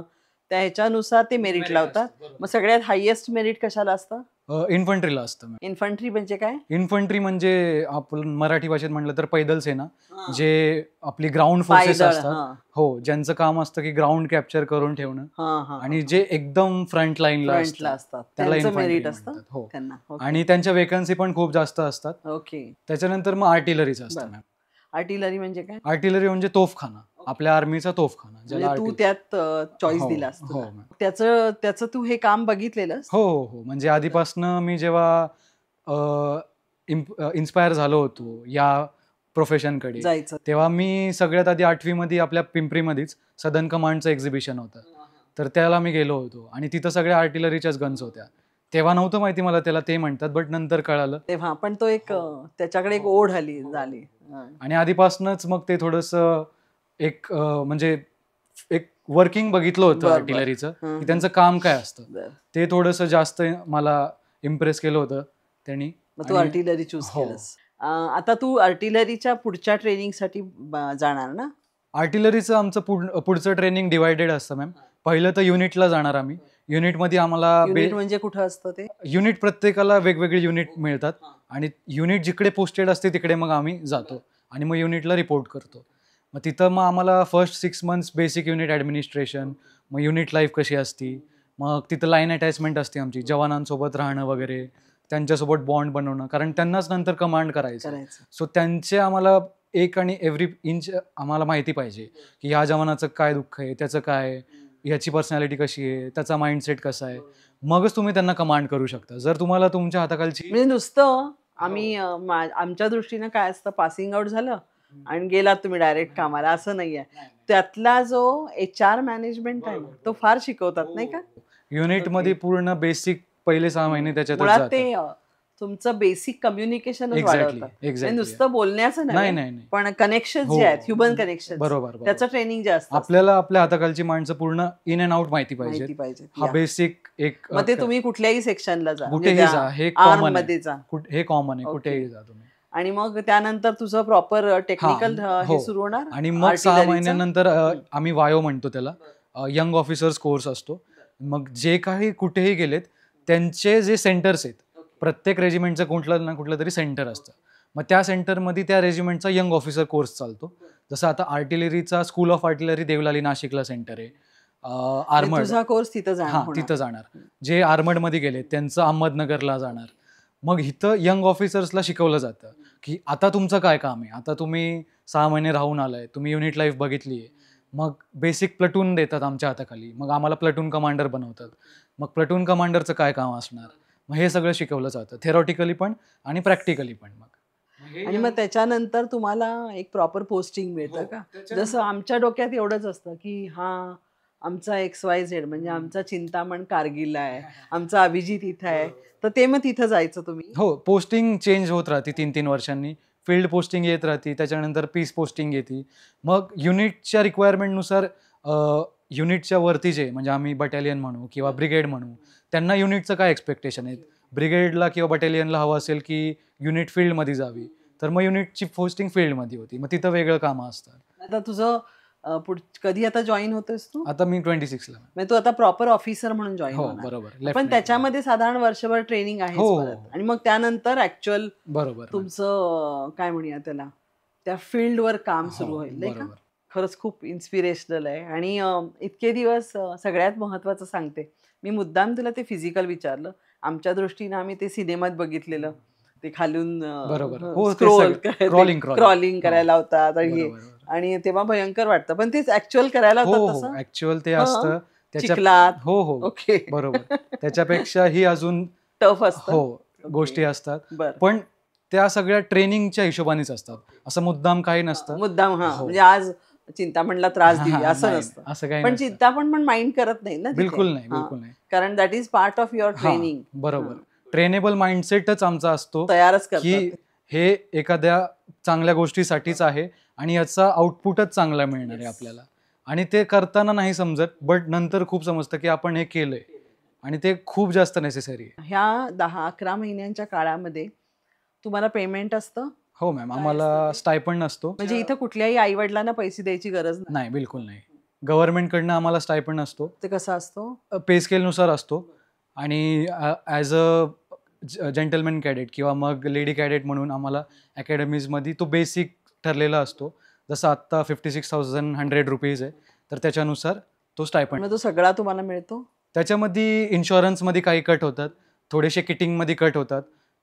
त्या ह्याच्यानुसार ते मेरिट लावतात. मग सगळ्यात हायेस्ट मेरिट कशाला असतं? इन्फंट्रीला असतं मॅम. इन्फंट्री म्हणजे काय? इन्फंट्री म्हणजे आपण मराठी भाषेत म्हटलं तर पैदल सेना, जे आपली ग्राउंड फोर्सेस पायदळ. असतात. हां. हो, ज्यांचं काम असतं की ग्राउंड कॅप्चर करून ठेवणं हां, हां, आणि हां. जे एकदम फ्रंट लाईनला फ्रंटला असतात, असतात. त्याला त्यांचं इन्फंट्री मेरिट असतं म्हणतात. हो. त्यांना. ओके. आणि त्यांच्या वेकन्सी पण खूप जास्त असतात. ओके. त्याच्यानंतर मग आर्टिलरीचं असतं बरं. मॅम. आर्टिलरी म्हणजे काय? आर्टिलरी म्हणजे तोफखाना. आपल्या आर्मीचा तोफखाना ज्याला म्हणजे तू आर्टिलरी. त्यात चॉईस हो, दिलास हो तुला. मॅम. त्याचं त्याचं तू हे काम बघितलेलंस? हो, हो, हो. म्हणजे आधीपासनं मी जेव्हा इन्स्पायर झालो होतो या प्रोफेशनकडे, जायचं. तेव्हा मी सगळ्यात आधी 8वी मध्ये आपल्या पिंपरीमध्येच सदर्न कमांडचं एक्झिबिशन होतं. तर त्याला मी गेलो होतो आणि तिथं सगळ्या आर्टिलरीच्याच गन्स होत्या. तेव्हा नव्हतं माहिती मला त्याला ते म्हणतात, बट नंतर कळालं. तेव्हा पण तो एक त्याच्याकडे एक ओढ झाली. हां. आणि आधीपासूनच मग ते थोडंसं एक म्हणजे एक वर्किंग बघितलं होतं बरं, बरं. आर्टिलरीचं, हं, की हं. त्यांचं काम काय असतं. बरं. ते थोडंसं जास्त मला इम्प्रेस केलं होतं त्यांनी. मग तू आणि आर्टिलरी चूज हो. केलंस. आता तू आर्टिलरीच्या पुढच्या ट्रेनिंगसाठी जाणार ना? आर्टिलरीचं आमचं पुढचं ट्रेनिंग डिवायडेड असतं मॅम. पहिलं तर युनिटला जाणार आम्ही. युनिटमध्ये आम्हाला युनिट म्हणजे कुठं असतं ते? युनिट प्रत्येकाला वेगवेगळे युनिट मिळतात आणि युनिट जिकडे पोस्टेड असते तिकडे मग आम्ही जातो आणि मग युनिटला रिपोर्ट करतो. मग तिथं मग आम्हाला first 6 months basic unit administration, मग युनिट लाईफ कशी असती, मग तिथं लाईन अटॅचमेंट असते आमची, जवानांसोबत राहणं वगैरे, त्यांच्यासोबत बॉन्ड बनवणं, कारण त्यांनाच नंतर कमांड करायचं. सो त्यांचे आम्हाला एक आणि एव्हरी इंच आम्हाला माहिती पाहिजे की ह्या जवानाचं काय दुःख आहे, त्याचं काय, ह्याची पर्सनॅलिटी कशी आहे, त्याचा माइंडसेट कसा आहे, मगच तुम्ही त्यांना कमांड करू शकता. जर तुम्हाला तुमच्या हाताखालची म्हणजे नुसतं आम्ही आमच्या दृष्टीनं काय असतं, पासिंग आउट झालं आणि गेलात तुम्ही डायरेक्ट कामाला, असं नाहीये. त्यातला जो HR मॅनेजमेंट आहे ना, तो फार शिकवतात नाही का? युनिटमध्ये पूर्ण बेसिक पहिले 6 महिने त्याच्यातच मुळात जातात. ते तुमचं बेसिक कम्युनिकेशनच एक्झॅक्टली वाढवतात. म्हणजे एक्झॅक्टली. नुसतं बोलण्याचं नाही नाही, नाही नाही. पण कनेक्शन हो, जे आहेत, ह्युमन हो. कनेक्शन, बरोबर बरोबर. त्याचं ट्रेनिंग जे असतं आपल्याला आपल्या हाताखालची माणसं पूर्ण इन अँड आउट माहिती माहिती पाहिजे. पाहिजे. हा या. बेसिक एक मग ते तुम्ही कुठल्याही सेक्शनला जा, म्हणजे कुठेही त्या जा, हे आर्म कॉमन मध्ये आहे. जा, हे कॉमन आहे, ओके. कुठेही जा तुम्ही. आणि मग त्यानंतर तुझं प्रॉपर टेक्निकल हां, हे हो. सुरू होणार. आणि मग 6 artilleryचं? महिन्यानंतर आम्ही वायो म्हणतो त्याला, यंग ऑफिसर्स कोर्स असतो. मग जे काही कुठेही गेलेत त्यांचे जे सेंटर्स आहेत, प्रत्येक रेजिमेंटचं कुठलं ना कुठलं तरी सेंटर असतं. मग त्या सेंटरमध्ये त्या रेजिमेंटचा यंग ऑफिसर कोर्स चालतो. जसं आता आर्टिलरीचा स्कूल ऑफ आर्टिलरी देवलाली नाशिकला सेंटर आहे. आणि आर्मड तुझा कोर्स तिथं जाणार हां, होणार. तिथं जाणार. जे आर्मडमध्ये गेले त्यांचं अहमदनगरला जाणार. मग इथं यंग ऑफिसर्सला शिकवलं जातं की आता तुमचं काय काम आहे. आता तुम्ही 6 महिने राहून आलाय, तुम्ही युनिट लाईफ बघितली आहे. मग बेसिक प्लटून देतात आमच्या हाताखाली. मग आम्हाला प्लटून कमांडर बनवतात. मग प्लटून कमांडरचं काय काम असणार, मग हे सगळं शिकवलं जातं, थेरॉटिकली पण आणि प्रॅक्टिकली पण. आणि मग त्याच्यानंतर तुम्हाला एक प्रॉपर पोस्टिंग मिळतं का? जसं आमच्या डोक्यात एवढंच असतं की हा आमचा XYZ म्हणजे आमचा चिंतामण कारगिलला आहे, आमचा अभिजित इथं आहे, तर ते मग तिथं जायचं तुम्ही? हो, पोस्टिंग चेंज होत राहते 3-3 वर्षांनी. फील्ड पोस्टिंग येत राहते, त्याच्यानंतर पीस पोस्टिंग येते. मग युनिटच्या रिक्वायरमेंटनुसार युनिटच्या वरती जे म्हणजे आम्ही बटालियन म्हणू किंवा ब्रिगेड म्हणू, त्यांना युनिटचं काय एक्सपेक्टेशन आहेत. ब्रिगेडला किंवा बटालियनला हवं असेल की युनिट फील्डमध्ये जावी, तर मग युनिटची पोस्टिंग फील्डमध्ये होती. मग तिथं वेगळं कामं असतात. आता तुझं कधी आता जॉईन होतोस तू? आता मी 26ला. म्हणजे तू आता प्रॉपर ऑफिसर म्हणून जॉईन हो, होणार. बरोबर. पण लेफ्टनंट. त्याच्यामध्ये साधारण वर्षभर ट्रेनिंग आहे हो, हो. परत, आणि मग त्यानंतर ऍक्च्युअल बरोबर. तुमचं काय म्हणूया त्याला, त्या फील्डवर काम सुरू हो, होईल नाही का? बरोबर. खरंच खूप इन्स्पिरेशनल आहे. आणि इतके दिवस सगळ्यात महत्त्वाचं सांगते, मी मुद्दाम तुला ते फिजिकल विचारलं. आमच्या दृष्टीनं आम्ही ते सिनेमात बघितलेलं, ते खालून बरोबर. हो, ते स्क्रोल सगळं crawling. क्रॉलिंग करायला होतात आणि हे, बरोबर, बरोबर. आणि तेव्हा भयंकर वाटतं, पण तेच ऍक्च्युअल करायला हो, होतात हो. तसं. ऍक्च्युअल ते हं, असतं. चिखलात. हो, हो. ओके. बरोबर. त्याच्यापेक्षाही अजून टफ असतं. हो, गोष्टी असतात. बरं. पण त्या सगळ्या ट्रेनिंगच्या हिशोबानेच असतात. असं मुद्दाम काही नसतं. मुद्दाम हो. म्हणजे आज चिंतामणला त्रास देऊ हां, असं नाही, नसतं. असं काही पण नसतं. चिंतामण पण माइंड करत नाही ना तिथे. बिलकुल नाही, हां. बिलकुल नाही. कारण that is part of your हां, ट्रेनिंग. बरोबर. ट्रेनेबल माइंडसेटच आमचा असतो तयारच की करतात. हे एखाद्या चांगल्या गोष्टीसाठीच आहे आणि याचा आउटपुटच चांगला मिळणार आहे आपल्याला. आणि ते करताना नाही समजत, बट नंतर खूप समजतं की आपण हे केलंय आणि ते खूप जास्त नेसेसरी आहे. ह्या 10-11 महिन्यांच्या काळामध्ये तुम्हाला पेमेंट असतं? हो मॅम, आम्हाला स्टायपंड नसतो. म्हणजे इथं कुठल्याही आई वडिलांना पैसे द्यायची गरज नाही. नाही, बिलकुल नाही. गव्हर्नमेंटकडनं आम्हाला स्टायपंड असतो. ते कसं असतो? पे स्केलनुसार असतो आणि ॲज अ जेंटलमॅन कॅडेट किंवा मग लेडी कॅडेट म्हणून आम्हाला अकॅडमीजमध्ये तो बेसिक ठरलेला असतो. जसं आत्ता 56,100 रुपीज आहे, तर त्याच्यानुसार तो स्टायपंड. मग तो सगळा तुम्हाला मिळतो? त्याच्यामध्ये इन्शुरन्समध्ये काही कट होतात, थोडेसे किटिंगमध्ये कट होतात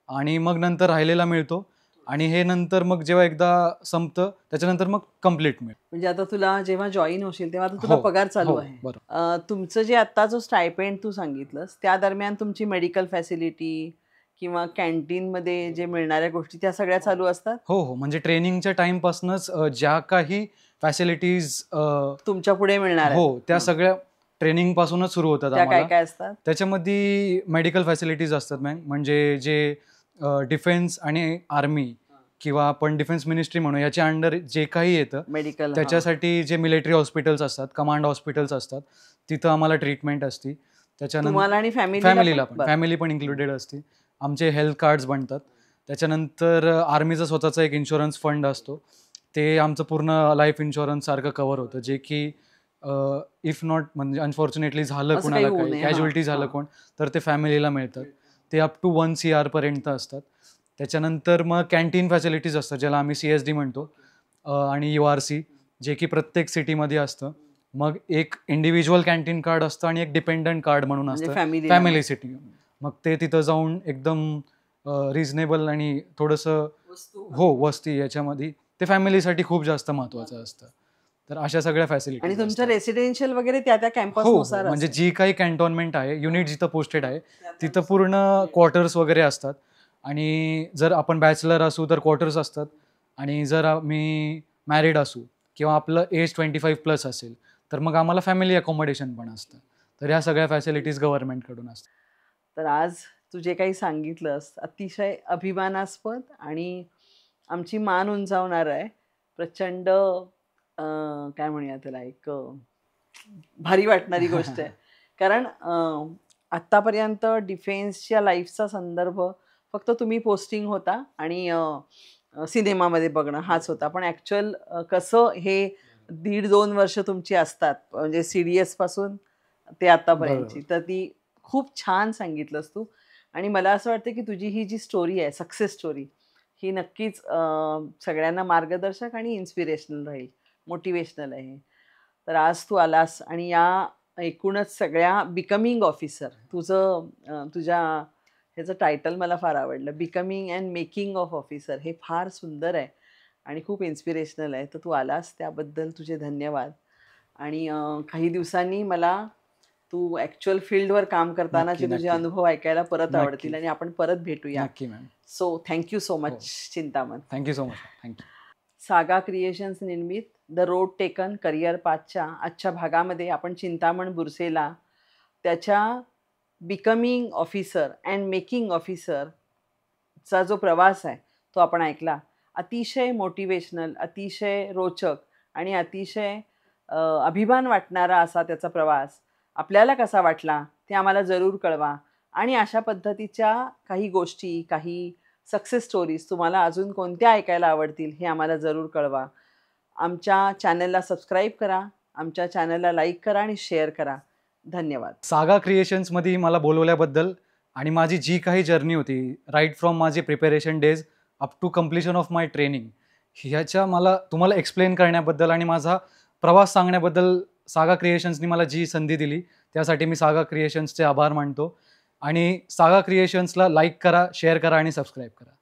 आणि मग नंतर राहिलेला मिळतो. आणि हे नंतर मग जेव्हा एकदा संपतं त्याच्यानंतर मग कम्प्लीट मिळतं. म्हणजे आता तुला जेव्हा जॉईन होशील तेव्हा आता तुला हो, पगार चालू हो, आहे. बरोबर. तुमचं जे आता जो स्टायपेंड तू सांगितलंस, त्या दरम्यान तुमची मेडिकल फॅसिलिटी किंवा कॅन्टीनमध्ये जे मिळणाऱ्या गोष्टी त्या सगळ्या चालू असतात? हो, हो. म्हणजे ट्रेनिंगच्या टाईमपासूनच ज्या काही फॅसिलिटीज तुमच्या पुढे मिळणार आहेत. हो, त्या सगळ्या ट्रेनिंगपासूनच सुरू होतात त्या काय आम्हाला. काय असतात? त्याच्यामध्ये मेडिकल फॅसिलिटीज असतात मॅम. म्हणजे जे डिफेन्स आणि आर्मी किंवा आपण डिफेन्स मिनिस्ट्री म्हणू याच्या अंडर जे काही येतं मेडिकल त्याच्यासाठी जे मिलिटरी हॉस्पिटल्स असतात, कमांड हॉस्पिटल्स असतात, तिथं आम्हाला ट्रीटमेंट असते. त्याच्यानंतर तुम्हाला आणि फॅमिलीला पण, फॅमिली पण इन्क्लुडेड असते. आमचे हेल्थ कार्ड्स बनतात. त्याच्यानंतर आर्मीचा स्वतःचा एक इन्शुरन्स फंड असतो. ते आमचं पूर्ण लाईफ इन्शुरन्स सारखं कव्हर होतं, जे की इफ नॉट म्हणजे अनफॉर्च्युनेटली झालं असं काही कुणाला होऊ काही नये. कॅज्युअल्टी हां, झालं हां. कोण, तर ते फॅमिलीला मिळतात. ते अप टू 1 CR पर्यंत असतात. त्याच्यानंतर मग कॅन्टीन फॅसिलिटीज असतात, ज्याला आम्ही CSD म्हणतो, आणि URC, जे की प्रत्येक सिटीमध्ये असतं. मग एक इंडिव्हिज्युअल कॅन्टीन कार्ड असतं आणि एक डिपेंडंट कार्ड म्हणून म्हणजे असतं फॅमिलीला फॅमिली सिटी. मग ते तिथं जाऊन एकदम रिझनेबल आणि थोडंसं वस्ती याच्यामध्ये ते फॅमिलीसाठी खूप जास्त महत्त्वाचं असतं. तर अशा सगळ्या आणि फॅसिलिटीज तुमचं असतात. रेसिडेन्शियल वगैरे त्या त्या हो. कॅम्पसनुसार म्हणजे असेल. जी काही कॅन्टोन्मेंट आहे, युनिट जिथं पोस्टेड आहे, तिथं पूर्ण क्वार्टर्स वगैरे असतात. आणि जर आपण बॅचलर असू तर क्वार्टर्स असतात. आणि जर आम्ही मॅरिड असू किंवा आपलं एज 25+ असेल, तर मग आम्हाला फॅमिली अकोमोडेशन पण असतं. तर ह्या सगळ्या फॅसिलिटीज गव्हर्नमेंटकडून असतात. तर आज तू जे काही सांगितलंस अतिशय अभिमानास्पद आणि आमची मान उंचावणार आहे. प्रचंड काय म्हणूया त्याला एक भारी वाटणारी गोष्ट आहे. कारण आत्तापर्यंत डिफेन्सच्या लाईफचा संदर्भ फक्त तुम्ही पोस्टिंग होता आणि सिनेमामध्ये बघणं हाच होता. पण ॲक्च्युअल कसं हे 1.5-2 वर्ष तुमची असतात म्हणजे CDS पासून ते आत्तापर्यंतची. बरोबर. तर ती खूप छान सांगितलंस तू आणि मला असं वाटतं की तुझी ही जी स्टोरी आहे, सक्सेस स्टोरी, ही नक्कीच सगळ्यांना मार्गदर्शक आणि इन्स्पिरेशनल राहील, मोटिवेशनल आहे. तर आज तू आलास आणि या एकूणच सगळ्या बिकमिंग ऑफिसर तुझं तुझ्या ह्याचं टायटल मला फार आवडलं. Becoming and making of officer हे फार सुंदर आहे आणि खूप इन्स्पिरेशनल आहे. तर तू आलास त्याबद्दल तुझे धन्यवाद. आणि काही दिवसांनी मला तू ॲक्च्युअल फील्डवर काम करतानाचे नक्की, तुझे नक्की. अनुभव ऐकायला परत आवडतील नक्की. आणि आपण परत भेटूया. नक्की मॅम. सो थँक सो हो. Much Chintaman. Thank so much. Thank सागा क्रिएशन्स निर्मित द रोड टेकन करिअर पाथच्या आजच्या भागामध्ये आपण चिंतामण बुरसेला त्याच्या बिकमिंग ऑफिसर अँड मेकिंग ऑफिसरचा जो प्रवास आहे तो आपण ऐकला. अतिशय मोटिवेशनल, अतिशय रोचक आणि अतिशय अभिमान वाटणारा असा त्याचा प्रवास. आपल्याला कसा वाटला ते आम्हाला जरूर कळवा आणि अशा पद्धतीच्या काही गोष्टी, काही सक्सेस स्टोरीज तुम्हाला अजून कोणत्या ऐकायला आवडतील हे आम्हाला जरूर कळवा. आमच्या चॅनलला सबस्क्राईब करा, आमच्या चॅनलला लाईक करा आणि शेअर करा. धन्यवाद. सागा क्रिएशन्समध्ये मला बोलवल्याबद्दल आणि माझी जी काही जर्नी होती, राईट फ्रॉम माझे preparation days up to completion of my training, ह्याच्या मला तुम्हाला एक्सप्लेन करण्याबद्दल आणि माझा प्रवास सांगण्याबद्दल सागा क्रिएशन्सनी मला जी संधी दिली, त्यासाठी मी सागा क्रिएशन्सचे आभार मानतो. आणि सागा क्रिएशन्सला लाईक करा, शेअर करा आणि सबस्क्राईब करा.